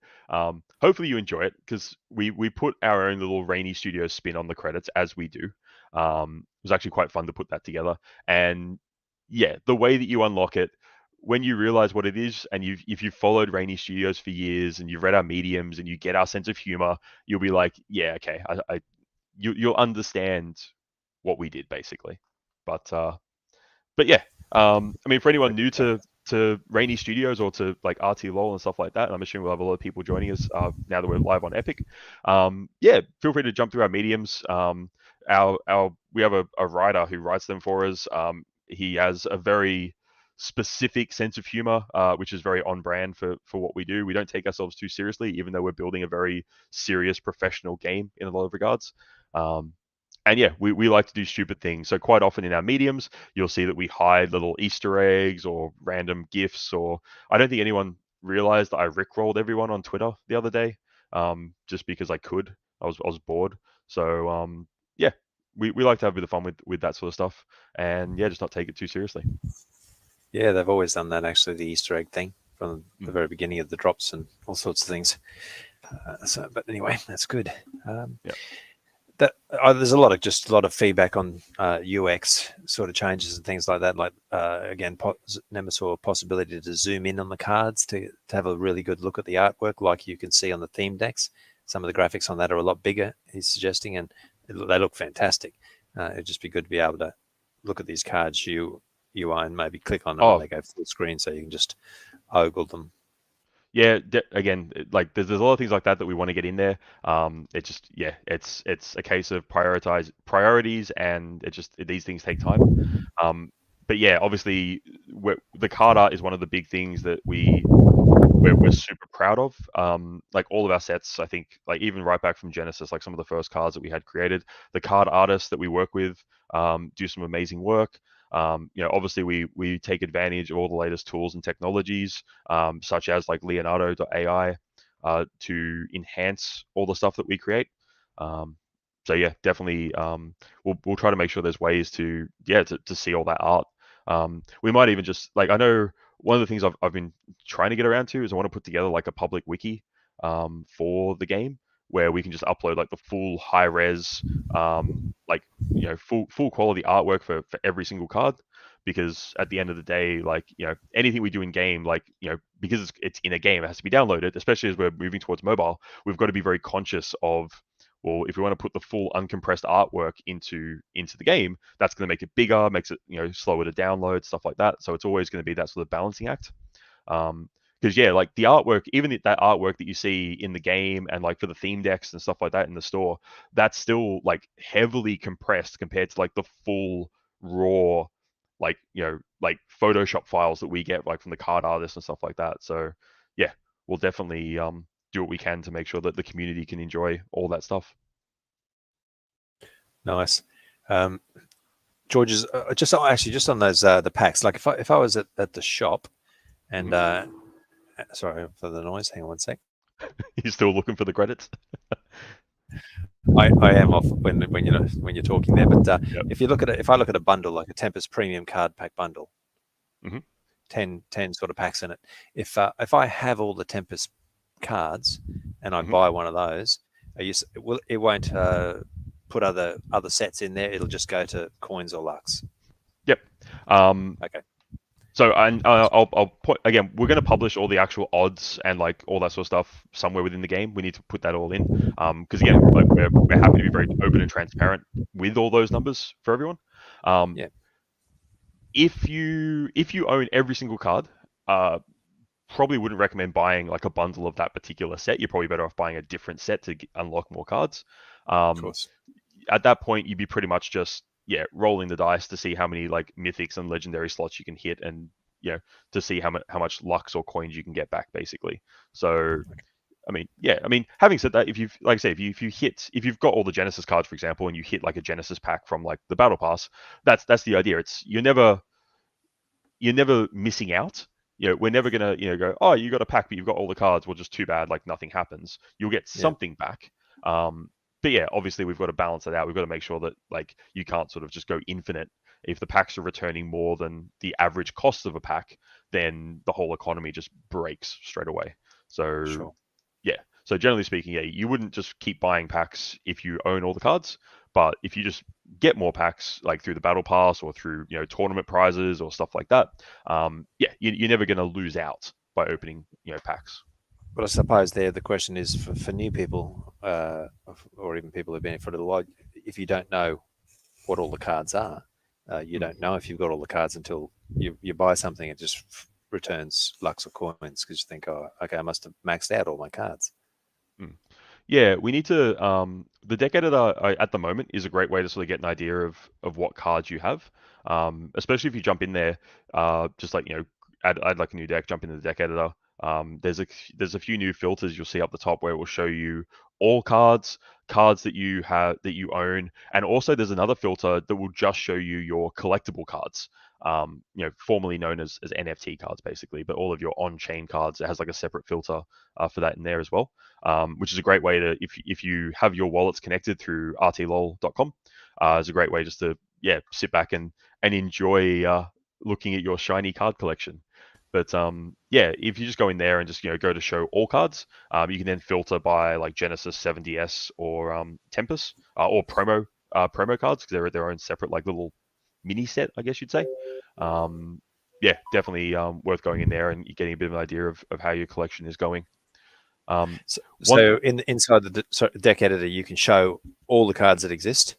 A: hopefully you enjoy it, because we put our own little Raini Studios spin on the credits, as we do. It was actually quite fun to put that together, and yeah, the way that you unlock it, when you realize what it is, and if you've followed Rainy Studios for years, and you've read our mediums, and you get our sense of humor, you'll be like, yeah, okay, you'll understand what we did, basically. But yeah, I mean, for anyone new to Rainy Studios, or to like RTLOL and stuff like that, and I'm assuming we'll have a lot of people joining us now that we're live on Epic. Yeah, feel free to jump through our mediums. We have a writer who writes them for us. He has a very specific sense of humor, which is very on brand for what we do. We don't take ourselves too seriously, even though we're building a very serious professional game in a lot of regards. And yeah, we like to do stupid things. So quite often in our mediums, you'll see that we hide little Easter eggs or random gifts. Or I don't think anyone realized that I rickrolled everyone on Twitter the other day, just because I could. I was bored. So yeah, we like to have a bit of fun with that sort of stuff, and yeah, just not take it too seriously.
B: Yeah, they've always done that, actually, the Easter egg thing from the very beginning of the drops and all sorts of things. But anyway, that's good.
A: Yeah.
B: There's a lot of feedback on UX sort of changes and things like that. Like again, Nema saw a possibility to zoom in on the cards to have a really good look at the artwork, like you can see on the theme decks. Some of the graphics on that are a lot bigger, he's suggesting, and they look fantastic. It'd just be good to be able to look at these cards UI and maybe click on them when they go full screen, so you can just ogle them.
A: Yeah, again, like there's a lot of things like that we want to get in there. It just, yeah, it's a case of priorities, and these things take time. But yeah, obviously, the card art is one of the big things that we're super proud of. Like all of our sets, I think, like even right back from Genesis, like some of the first cards that we had created, the card artists that we work with do some amazing work. Obviously we take advantage of all the latest tools and technologies, such as like Leonardo.ai, to enhance all the stuff that we create. So yeah, definitely, we'll try to make sure there's ways to see all that art. We might even just, like, I know one of the things I've been trying to get around to is I want to put together like a public wiki for the game, where we can just upload like the full high res, like full quality artwork for every single card. Because at the end of the day, like, anything we do in game, like, because it's in a game, it has to be downloaded, especially as we're moving towards mobile. We've got to be very conscious of, well, if we want to put the full uncompressed artwork into the game, that's going to make it bigger, makes it slower to download, stuff like that. So it's always going to be that sort of balancing act. Because yeah, like the artwork, even that artwork that you see in the game and like for the theme decks and stuff like that in the store, that's still like heavily compressed compared to like the full raw, like like Photoshop files that we get like from the card artists and stuff like that. So yeah, we'll definitely do what we can to make sure that the community can enjoy all that stuff.
B: Nice. George's just on those the packs. Like if I was at the shop and sorry for the noise. Hang on one sec.
A: You're still looking for the credits?
B: I am off when you're talking there. But
A: Yep.
B: if I look at a bundle like a Tempest Premium Card Pack bundle,
A: Mhm.
B: 10 sort of packs in it. If I have all the Tempest cards and I
A: Mhm.
B: buy one of those, it won't put other sets in there. It'll just go to coins or lux.
A: Yep.
B: Okay.
A: So I'll put again. We're going to publish all the actual odds and like all that sort of stuff somewhere within the game. We need to put that all in, because again, like we're happy to be very open and transparent with all those numbers for everyone.
B: Yeah.
A: If you own every single card, probably wouldn't recommend buying like a bundle of that particular set. You're probably better off buying a different set to unlock more cards.
B: Of course.
A: At that point, you'd be pretty much just rolling the dice to see how many like mythics and legendary slots you can hit, and to see how much lux or coins you can get back, basically. So I mean, having said that, if you've, like I say, if you've got all the Genesis cards, for example, and you hit like a Genesis pack from like the Battle Pass, that's the idea. It's you're never missing out. We're never gonna go, oh, you got a pack but you've got all the cards, well, just too bad, like nothing happens. You'll get something back. But yeah, obviously we've got to balance it out. We've got to make sure that like you can't sort of just go infinite. If the packs are returning more than the average cost of a pack, then the whole economy just breaks straight away. So
B: Sure.
A: yeah. So generally speaking, yeah, you wouldn't just keep buying packs if you own all the cards, but if you just get more packs like through the battle pass or through tournament prizes or stuff like that, yeah, you're never going to lose out by opening packs.
B: But I suppose the question is for new people, or even people who've been here for a little while, if you don't know what all the cards are, you don't know if you've got all the cards until you buy something. It just returns lux or coins because you think, oh, okay, I must have maxed out all my cards.
A: Yeah, we need to. The deck editor at the moment is a great way to sort of get an idea of what cards you have. Especially if you jump in there, just like add like a new deck, jump into the deck editor. There's a few new filters you'll see up the top where it will show you all cards, cards that you have that you own, and also there's another filter that will just show you your collectible cards. Formerly known as NFT cards, basically, but all of your on-chain cards. It has like a separate filter for that in there as well. Which is a great way to, if you have your wallets connected through RTLOL.com, it's a great way just to sit back and enjoy looking at your shiny card collection. But if you just go in there and just go to show all cards, you can then filter by like Genesis 7DS or Tempest or promo cards, because they're their own separate like little mini set, I guess you'd say. Definitely worth going in there and getting a bit of an idea of how your collection is going.
B: So inside the deck editor, you can show all the cards that exist.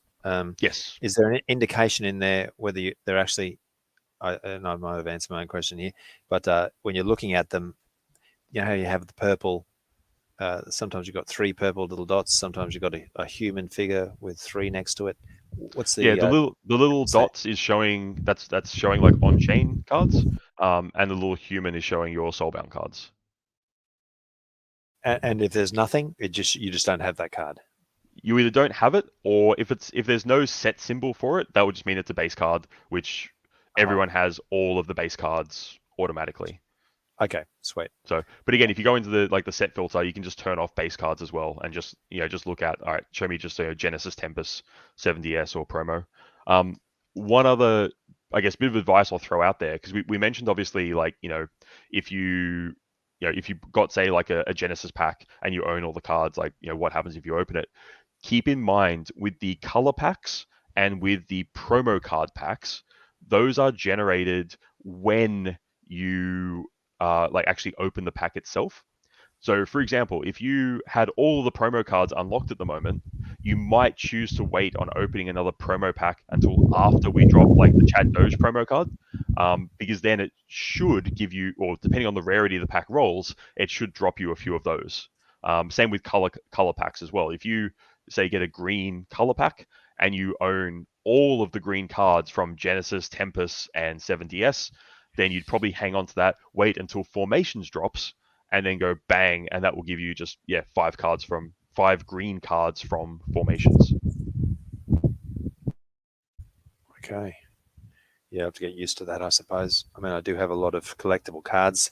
A: Yes.
B: Is there an indication in there whether they're actually? I might have answered my own question here, but when you're looking at them, you know how you have the purple. Sometimes you've got 3 purple little dots. Sometimes you've got a human figure with 3 next to it. What's the
A: the little dots is showing that's showing like on-chain cards, and the little human is showing your soulbound cards.
B: And if there's nothing, you just don't have that card.
A: You either don't have it, or if there's no set symbol for it, that would just mean it's a base card, which everyone has all of the base cards automatically.
B: Okay, sweet.
A: So, but again, if you go into the set filter, you can just turn off base cards as well, and just look at, all right, show me just Genesis Tempest 7DS or promo. One other, I guess, bit of advice I'll throw out there, because we mentioned obviously like if you got say like a Genesis pack and you own all the cards, like what happens if you open it? Keep in mind with the color packs and with the promo card packs, those are generated when you actually open the pack itself. So, for example, if you had all the promo cards unlocked at the moment, you might choose to wait on opening another promo pack until after we drop like the Chad Doge promo card, because then it should give you, or depending on the rarity of the pack rolls, it should drop you a few of those. Same with color packs as well. If you say get a green color pack and you own all of the green cards from Genesis, Tempest, and 7DS, then you'd probably hang on to that, wait until Formations drops, and then go bang, and that will give you just 5 green cards from Formations.
B: Okay. Yeah, I have to get used to that, I suppose. I mean, I do have a lot of collectible cards,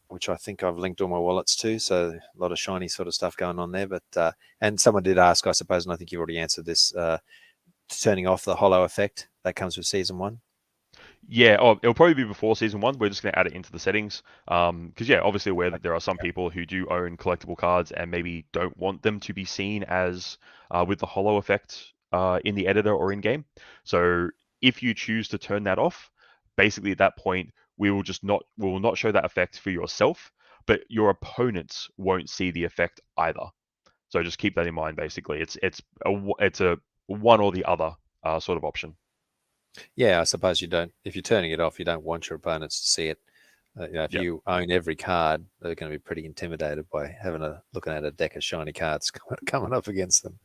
B: which I think I've linked all my wallets to, so a lot of shiny sort of stuff going on there. But and someone did ask, I suppose, and I think you already answered this, turning off the holo effect that comes with season 1.
A: Yeah, it'll probably be before season 1. We're just going to add it into the settings, because obviously aware that there are some people who do own collectible cards and maybe don't want them to be seen as with the holo effect in the editor or in game. So if you choose to turn that off, basically at that point we will not show that effect for yourself, but your opponents won't see the effect either. So just keep that in mind. Basically, it's a one or the other sort of option.
B: Yeah, I suppose you don't. If you're turning it off, you don't want your opponents to see it. If you own every card, they're going to be pretty intimidated by looking at a deck of shiny cards coming up against them.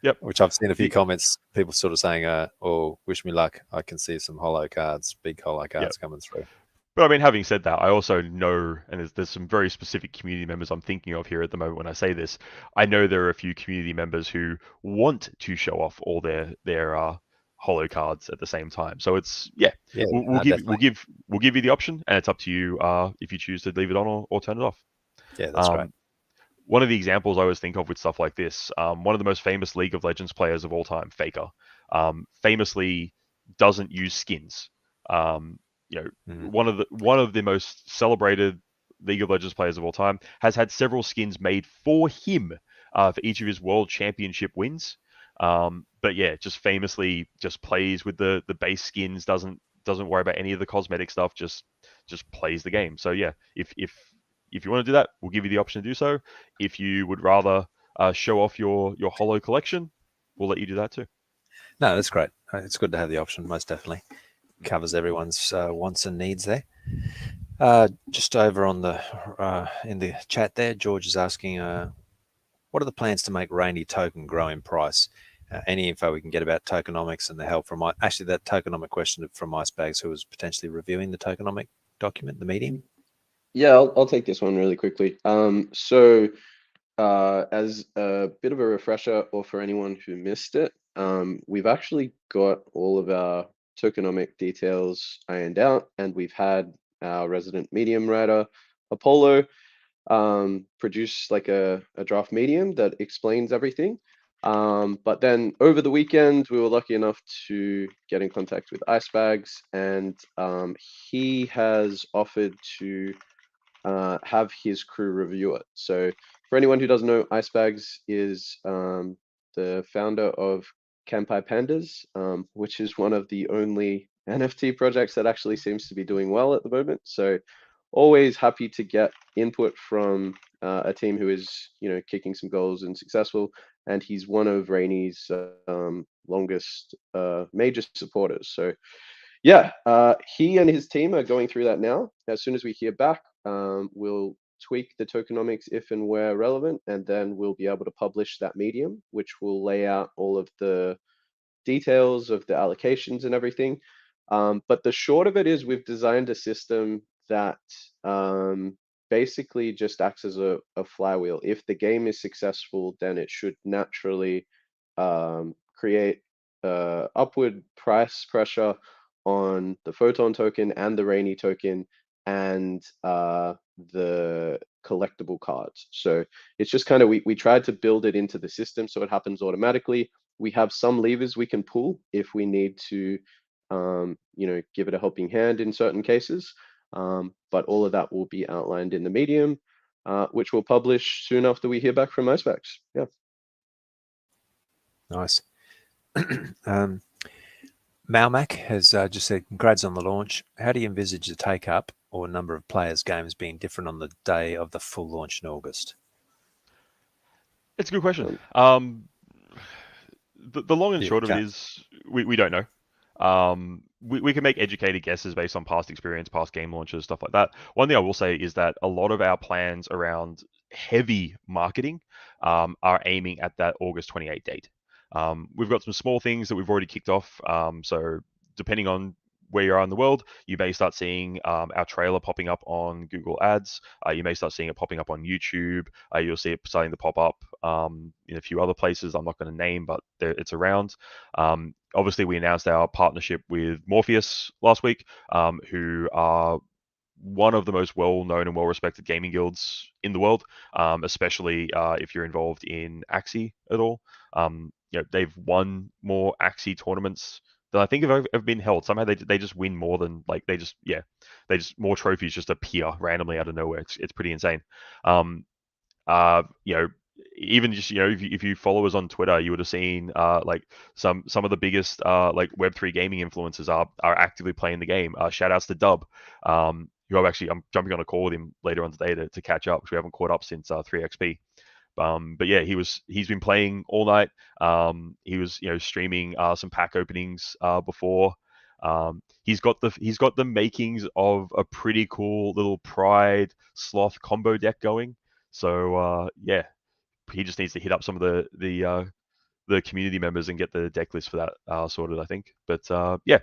A: Yep.
B: Which I've seen a few comments, people sort of saying, "Oh, wish me luck. I can see some holo cards, big holo cards coming through."
A: But I mean, having said that, I also know, and there's some very specific community members I'm thinking of here at the moment when I say this. I know there are a few community members who want to show off all their holo cards at the same time. So it's we'll give you the option, and it's up to you if you choose to leave it on or turn it off.
B: Yeah, that's right.
A: One of the examples I always think of with stuff like this, one of the most famous League of Legends players of all time, Faker, famously doesn't use skins. One of the most celebrated League of Legends players of all time has had several skins made for him for each of his World Championship wins. But yeah, just famously just plays with the base skins, doesn't worry about any of the cosmetic stuff, just plays the game. So yeah, if you want to do that, we'll give you the option to do so. If you would rather show off your holo collection, we'll let you do that too.
B: No, that's great. It's good to have the option, most definitely. Covers everyone's wants and needs there. Just over on the in the chat there, George is asking, what are the plans to make Raini token grow in price? Any info we can get about tokenomics and the help from actually that tokenomic question from Icebags, who was potentially reviewing the tokenomic document, the medium.
C: Yeah, I'll take this one really quickly. So as a bit of a refresher, or for anyone who missed it, we've actually got all of our tokenomic details ironed out, and we've had our resident medium writer, Apollo, produce like a draft medium that explains everything. But then over the weekend, we were lucky enough to get in contact with Icebags, and he has offered to have his crew review it. So for anyone who doesn't know, Icebags is the founder of Kampai Pandas, which is one of the only NFT projects that actually seems to be doing well at the moment. So always happy to get input from a team who is, kicking some goals and successful. And he's one of Raini's longest major supporters. So yeah, he and his team are going through that now. As soon as we hear back, we'll tweak the tokenomics if and where relevant, and then we'll be able to publish that medium, which will lay out all of the details of the allocations and everything. But the short of it is we've designed a system that basically just acts as a flywheel. If the game is successful, then it should naturally create upward price pressure on the Photon token and the Rainy token and the collectible cards. So it's just kind of, we tried to build it into the system so it happens automatically. We have some levers we can pull if we need to, give it a helping hand in certain cases. But all of that will be outlined in the medium, which we'll publish soon after we hear back from Icebags. Yeah.
B: Nice. Malmac has just said, congrats on the launch. How do you envisage the take-up or number of players games being different on the day of the full launch in August?
A: It's a good question. The long and short of it is we don't know. We can make educated guesses based on past experience, past game launches, stuff like that. One thing I will say is that a lot of our plans around heavy marketing are aiming at that August 28 date. We've got some small things that we've already kicked off. So depending on where you are in the world, you may start seeing our trailer popping up on Google Ads. You may start seeing it popping up on YouTube. You'll see it starting to pop up in a few other places I'm not going to name, but it's around. Obviously, we announced our partnership with Morpheus last week, who are one of the most well-known and well-respected gaming guilds in the world, especially if you're involved in Axie at all. They've won more Axie tournaments than I think have been held. Somehow they just win more than they just more trophies just appear randomly out of nowhere. It's pretty insane. Even just if you follow us on Twitter, you would have seen some of the biggest Web3 gaming influencers are actively playing the game. Shout outs to Dub, who I'm jumping on a call with him later on today to catch up because we haven't caught up since 3XP. But yeah, he's been playing all night. He was streaming some pack openings before. He's got the makings of a pretty cool little Pride Sloth combo deck going. So yeah, he just needs to hit up some of the community members and get the deck list for that sorted, I think. But yeah,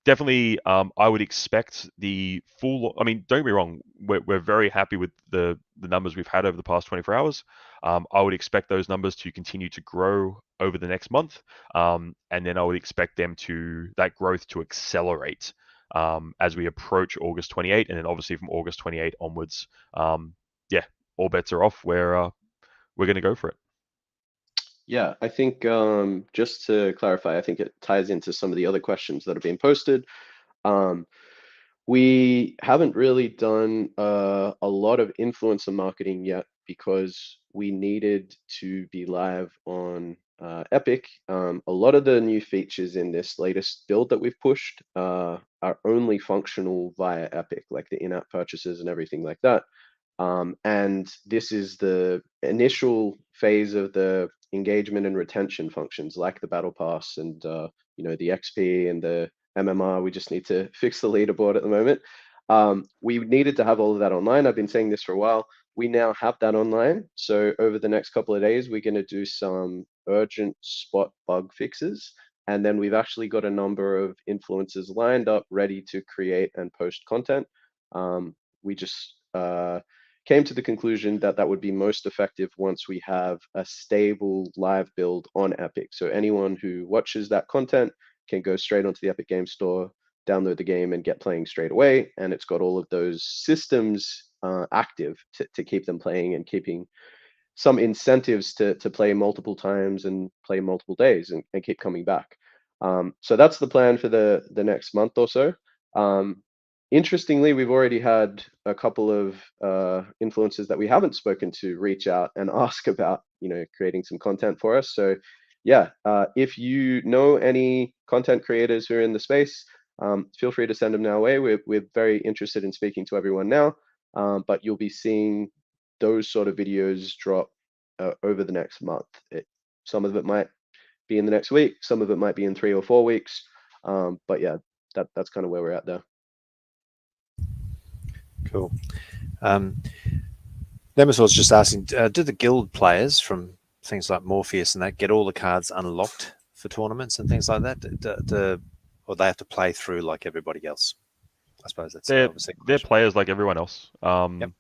A: definitely, I would expect the full. I mean, don't get me wrong, we're very happy with the numbers we've had over the past 24 hours. I would expect those numbers to continue to grow over the next month, and then I would expect that growth to accelerate as we approach August 28, and then obviously from August 28 onwards, yeah, all bets are off. We're going to go for it.
C: Yeah, I think just to clarify, I think it ties into some of the other questions that are being posted. We haven't really done a lot of influencer marketing yet because we needed to be live on Epic. A lot of the new features in this latest build that we've pushed are only functional via Epic, like the in-app purchases and everything like that. And this is the initial phase of the engagement and retention functions like the battle pass and the XP and the MMR. We just need to fix the leaderboard at the moment. We needed to have all of that online. I've been saying this for a while. we now have that online. So over the next couple of days, we're going to do some urgent spot bug fixes. And then we've actually got a number of influencers lined up, ready to create and post content. We just came to the conclusion that that would be most effective once we have a stable live build on Epic. So anyone who watches that content can go straight onto the Epic Game Store, download the game, and get playing straight away. And it's got all of those systems active to keep them playing and keeping some incentives to play multiple times and play multiple days and keep coming back. So that's the plan for the next month or so. Interestingly, we've already had a couple of influencers that we haven't spoken to reach out and ask about, creating some content for us. So yeah, if you know any content creators who are in the space, feel free to send them our way. We're very interested in speaking to everyone now, but you'll be seeing those sort of videos drop over the next month. Some of it might be in the next week, some of it might be in 3 or 4 weeks. But yeah, that's kind of where we're at there.
B: Cool. Nemesis was just asking, do the guild players from things like Morpheus and that get all the cards unlocked for tournaments and things like that? Or they have to play through like everybody else? I suppose that's obviously
A: they're players like everyone else.
B: Yep.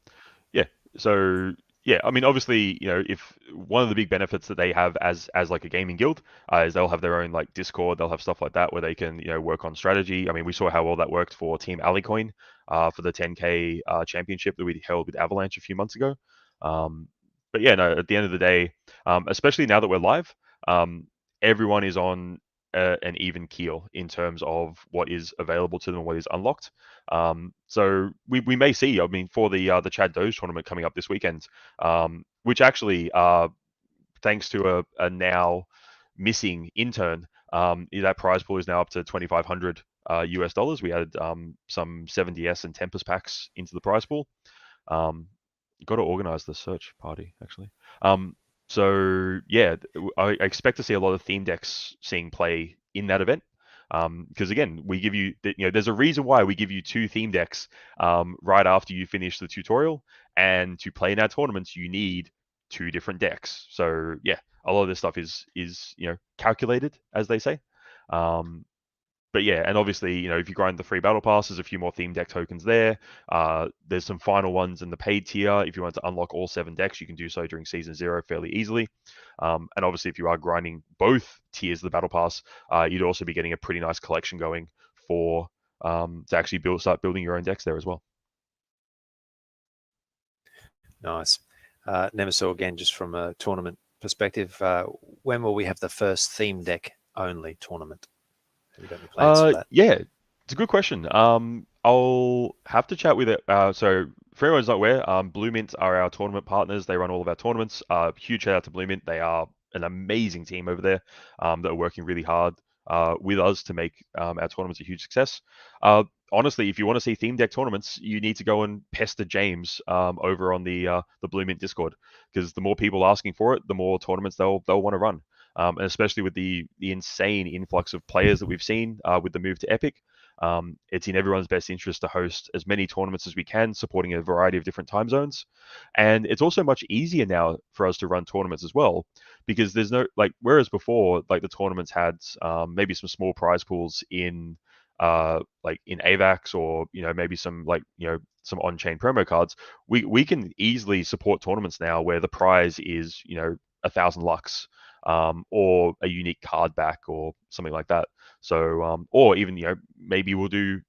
A: Yeah. So yeah, I mean, obviously, if one of the big benefits that they have as like a gaming guild is they'll have their own like Discord, they'll have stuff like that where they can work on strategy. I mean, we saw how well that worked for Team Alicoin for the 10K championship that we held with Avalanche a few months ago. But yeah, no, at the end of the day, especially now that we're live, everyone is on an even keel in terms of what is available to them and what is unlocked. So we may see, I mean, for the Chad Doge tournament coming up this weekend, which actually, thanks to a now missing intern, that prize pool is now up to 2,500 US dollars. We added some 70S and Tempest packs into the prize pool. Got to organize the search party actually. So yeah, I expect to see a lot of theme decks seeing play in that event. Because again, we give you, there's a reason why we give you 2 theme decks right after you finish the tutorial, and to play in our tournaments, you need 2 different decks. So yeah, a lot of this stuff is calculated, as they say. But yeah, and obviously, if you grind the free battle pass, there's a few more theme deck tokens there. There's some final ones in the paid tier. If you want to unlock all 7 decks, you can do so during Season 0 fairly easily. And obviously, if you are grinding both tiers of the battle pass, you'd also be getting a pretty nice collection going for to actually start building your own decks there as well.
B: Nice. Nemesis, again, just from a tournament perspective, when will we have the first theme deck only tournament? Have you got any plans for that?
A: Yeah, it's a good question. I'll have to chat with it. So for everyone's not aware, Blue Mint are our tournament partners. They run all of our tournaments. Huge shout out to Blue Mint. They are an amazing team over there that are working really hard with us to make our tournaments a huge success. Honestly, if you want to see theme deck tournaments, you need to go and pester James over on the Blue Mint Discord, because the more people asking for it, the more tournaments they'll want to run. And especially with the insane influx of players that we've seen with the move to Epic, it's in everyone's best interest to host as many tournaments as we can, supporting a variety of different time zones. And it's also much easier now for us to run tournaments as well, because there's no, whereas before, the tournaments had maybe some small prize pools in in AVAX, or maybe some some on-chain promo cards, we can easily support tournaments now where the prize is 1,000 lux, or a unique card back or something like that. So or even maybe we'll do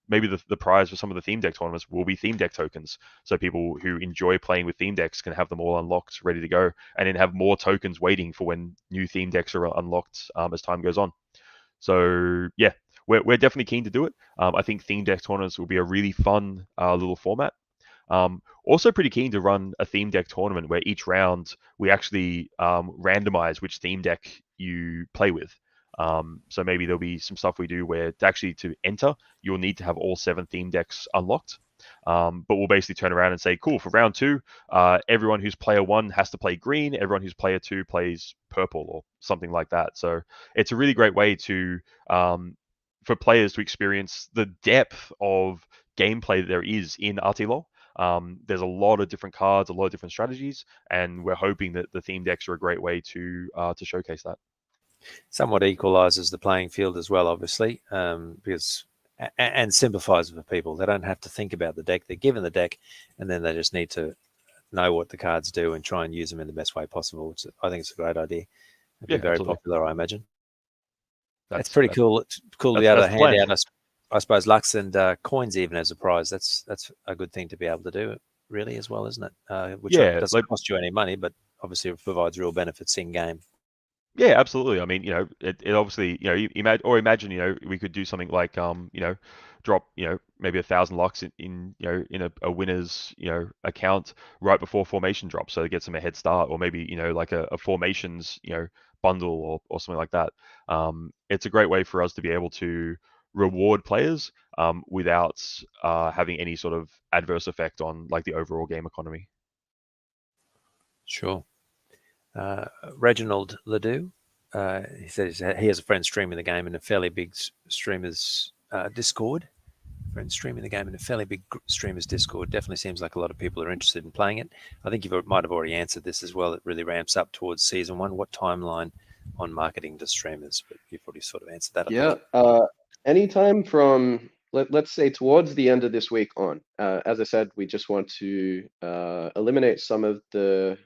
A: maybe the prize for some of the theme deck tournaments will be theme deck tokens, so people who enjoy playing with theme decks can have them all unlocked, ready to go, and then have more tokens waiting for when new theme decks are unlocked as time goes on. So yeah, we're definitely keen to do it. I think theme deck tournaments will be a really fun little format. Also pretty keen to run a theme deck tournament where each round we actually randomize which theme deck you play with. So maybe there'll be some stuff we do where to enter, you'll need to have all 7 theme decks unlocked. But we'll basically turn around and say, cool, for round 2, everyone who's player 1 has to play green, everyone who's player 2 plays purple, or something like that. So it's a really great way to for players to experience the depth of gameplay that there is in RTLOL. There's a lot of different cards, a lot of different strategies, and we're hoping that the theme decks are a great way to showcase that.
B: Somewhat equalizes the playing field as well, obviously, because and simplifies it for people. They don't have to think about the deck. They're given the deck, and then they just need to know what the cards do and try and use them in the best way possible, which I think it's a great idea. It'd be
A: Yeah,
B: very
A: absolutely.
B: popular, I imagine. It's
A: That's
B: pretty cool. It's cool to be able
A: that's
B: to
A: the
B: hand
A: plan.
B: out, I suppose, Lux and coins even as a prize. That's a good thing to be able to do, really, as well, isn't it? Which
A: Yeah,
B: doesn't
A: like
B: cost you any money, but obviously it provides real benefits in game.
A: yeah, absolutely. I mean, it obviously, imagine, we could do something like, drop, maybe 1,000 lux in a winner's, account right before formation drops, so it gets them a head start, or maybe, like a formations, bundle or something like that. It's a great way for us to be able to reward players, without having any sort of adverse effect on like the overall game economy.
B: Sure. Reginald Ledoux, he says he has a friend streaming the game in a fairly big streamers Discord. Friends streaming the game in a fairly big streamers Discord. Definitely seems like a lot of people are interested in playing it. I think you might have already answered this as well. It really ramps up towards season 1. What timeline on marketing to streamers? But you've already sort of answered that, I
C: Yeah,
B: think.
C: anytime from let's say towards the end of this week on. As I said, we just want to eliminate some of the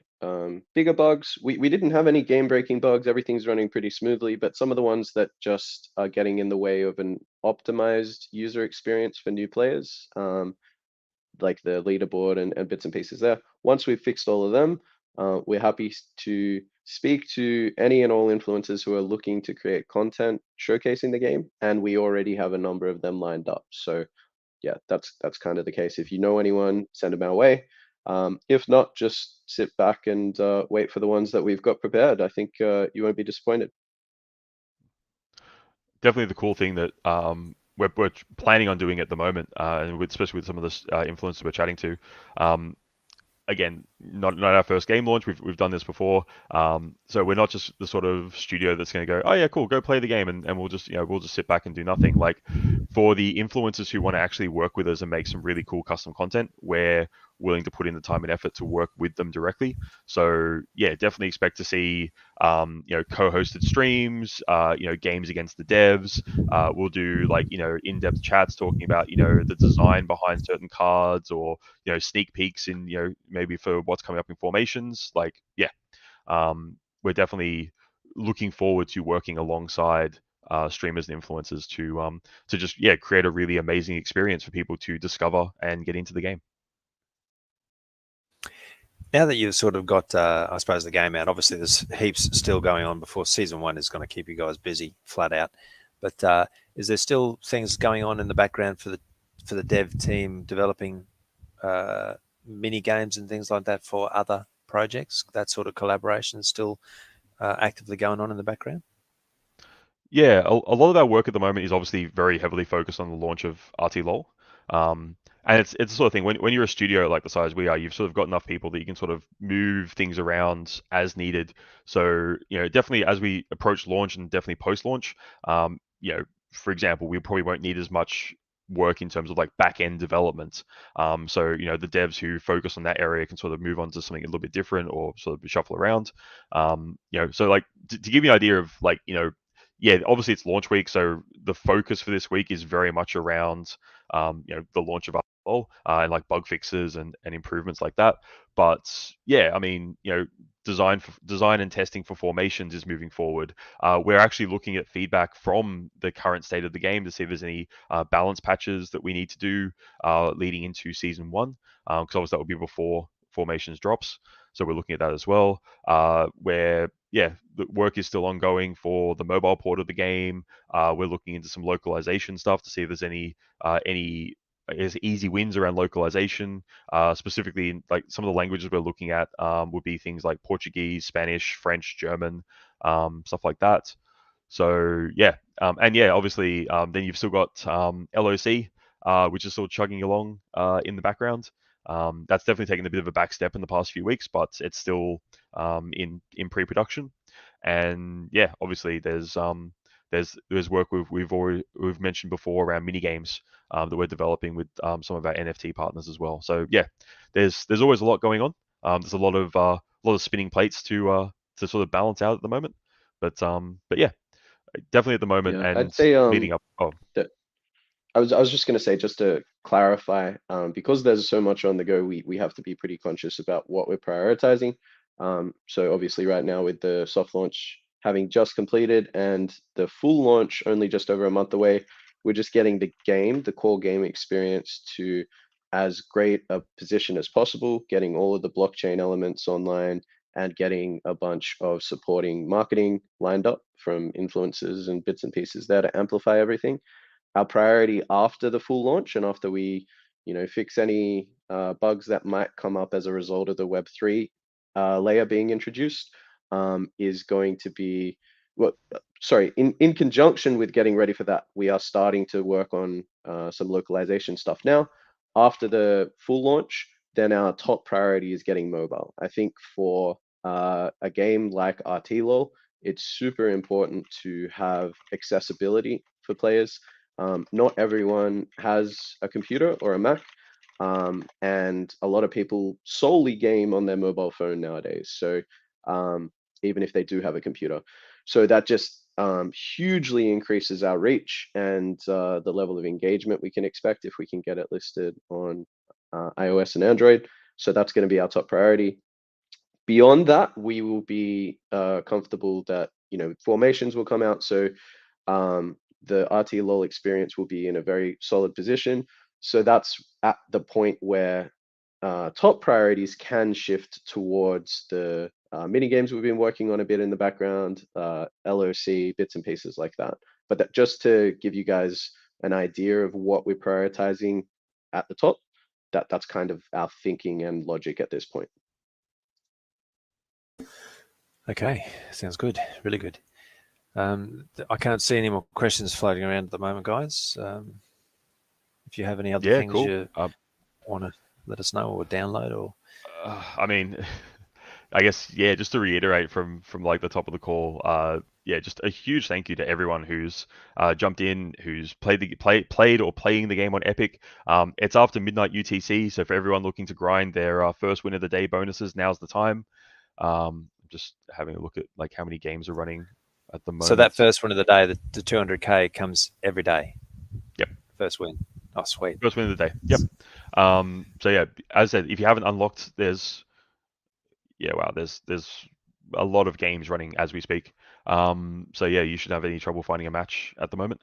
C: bigger bugs. We didn't have any game-breaking bugs. Everything's running pretty smoothly, but some of the ones that just are getting in the way of an optimized user experience for new players, like the leaderboard and bits and pieces there. Once we've fixed all of them, we're happy to speak to any and all influencers who are looking to create content showcasing the game, and we already have a number of them lined up. So yeah, that's kind of the case. If you know anyone, send them our way. If not, just sit back and wait for the ones that we've got prepared. I think you won't be disappointed.
A: Definitely the cool thing that we're planning on doing at the moment, and especially with some of the influencers we're chatting to. Again, not our first game launch. We've done this before, so we're not just the sort of studio that's going to go, oh yeah, cool, go play the game, and we'll just sit back and do nothing. Like for the influencers who want to actually work with us and make some really cool custom content, we're willing to put in the time and effort to work with them directly. So yeah, definitely expect to see co-hosted streams, games against the devs. We'll do like in-depth chats talking about the design behind certain cards, or sneak peeks in maybe for what's coming up in formations. Like yeah, we're definitely looking forward to working alongside streamers and influencers to just create a really amazing experience for people to discover and get into the game.
B: Now that you've sort of got, I suppose, the game out, obviously there's heaps still going on before season 1 is going to keep you guys busy flat out. But is there still things going on in the background for the dev team developing mini games and things like that for other projects? That sort of collaboration is still actively going on in the background?
A: Yeah, a lot of our work at the moment is obviously very heavily focused on the launch of RTLOL. And it's the sort of thing, when you're a studio like the size we are, you've sort of got enough people that you can sort of move things around as needed. So, definitely as we approach launch and definitely post-launch, for example, we probably won't need as much work in terms of like back-end development. So, the devs who focus on that area can sort of move on to something a little bit different or sort of shuffle around. So like to give you an idea of like, yeah, obviously it's launch week, so the focus for this week is very much around, the launch of RTLOL, and like bug fixes and improvements like that. But yeah, I mean, design and testing for formations is moving forward. We're actually looking at feedback from the current state of the game to see if there's any balance patches that we need to do leading into season 1, because obviously that will be before formations drops. So we're looking at that as well. Where yeah, the work is still ongoing for the mobile port of the game. We're looking into some localization stuff to see if there's any easy wins around localization. Specifically, like some of the languages we're looking at would be things like Portuguese, Spanish, French, German, stuff like that. So yeah, and yeah, obviously, then you've still got LOC, which is still chugging along in the background. That's definitely taken a bit of a back step in the past few weeks, but it's still in pre-production. And yeah, obviously there's there's work we've mentioned before around mini games that we're developing with some of our NFT partners as well. So yeah, there's always a lot going on. There's a lot of spinning plates to sort of balance out at the moment. But yeah, definitely at the moment
C: Yeah, I'd
A: and
C: say
A: leading up. Oh,
C: that I was just going to say, just to clarify, because there's so much on the go, we have to be pretty conscious about what we're prioritizing. So obviously right now with the soft launch having just completed and the full launch only just over a month away, we're just getting the core game experience to as great a position as possible, getting all of the blockchain elements online and getting a bunch of supporting marketing lined up from influencers and bits and pieces there to amplify everything. Our priority after the full launch and after we, fix any bugs that might come up as a result of the Web3 layer being introduced, is going to be, well, sorry, in conjunction with getting ready for that, we are starting to work on some localization stuff now. After the full launch, then our top priority is getting mobile. I think for a game like RTLOL, it's super important to have accessibility for players. Not everyone has a computer or a Mac, and a lot of people solely game on their mobile phone nowadays. So even if they do have a computer, so that just hugely increases our reach and the level of engagement we can expect if we can get it listed on iOS and Android. So that's going to be our top priority. Beyond that, we will be comfortable that formations will come out. So the RTLOL experience will be in a very solid position. So that's at the point where top priorities can shift towards the mini games we've been working on a bit in the background, LOC, bits and pieces like that. But that, just to give you guys an idea of what we're prioritizing at the top, that's kind of our thinking and logic at this point.
B: Okay, sounds good. Really good. I can't see any more questions floating around at the moment, guys. If you have any other
A: yeah,
B: things
A: cool.
B: you want to let us know or download, or
A: I mean, I guess yeah. Just to reiterate from like the top of the call, yeah, just a huge thank you to everyone who's jumped in, who's played or playing the game on Epic. It's after midnight UTC, so for everyone looking to grind their first win of the day bonuses, now's the time. Just having a look at like how many games are running at the moment.
B: So that first win of the day, the 200K comes every day.
A: Yep.
B: First win. Oh, sweet.
A: First win of the day. Yep. So yeah, as I said, if you haven't unlocked, there's a lot of games running as we speak. So yeah, you shouldn't have any trouble finding a match at the moment.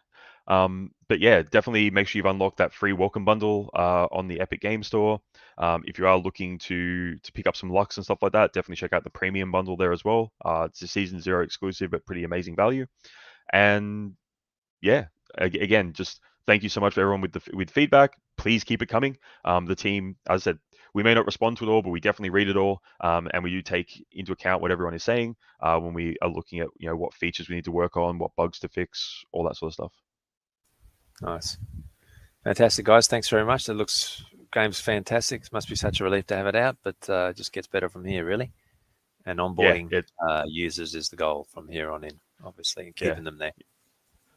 A: But yeah, definitely make sure you've unlocked that free welcome bundle on the Epic Game Store. If you are looking to pick up some Lux and stuff like that, definitely check out the premium bundle there as well. It's a Season 0 exclusive, but pretty amazing value. And yeah, again, just thank you so much for everyone with feedback. Please keep it coming. The team, as I said, we may not respond to it all, but we definitely read it all, and we do take into account what everyone is saying when we are looking at what features we need to work on, what bugs to fix, all that sort of stuff.
B: Nice, fantastic, guys. Thanks very much. Game's fantastic. It must be such a relief to have it out, but it just gets better from here, really. And onboarding users is the goal from here on in, obviously, and keeping them there.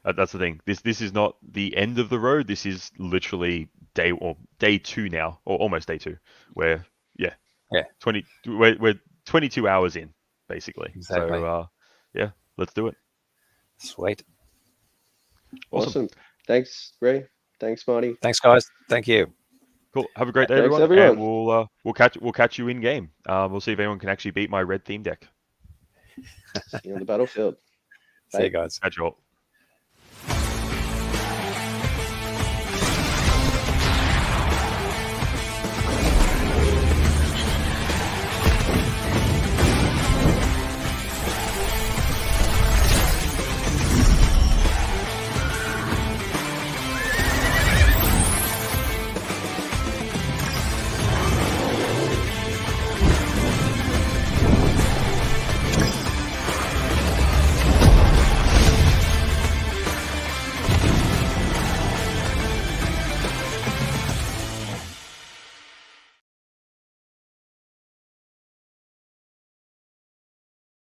A: That's the thing. This is not the end of the road. This is literally day 2 now, or almost day 2. Where we're 22 hours in basically.
B: Exactly.
A: So yeah, let's do it.
B: Sweet.
C: Awesome. Thanks, Ray. Thanks, Marty.
B: Thanks, guys. Thank you.
A: Cool. Have a great day,
C: Thanks,
A: everyone.
C: everyone.
A: And we'll catch you in game. We'll see if anyone can actually beat my red theme deck.
C: See you on the battlefield.
B: See you guys.
A: Catch you all.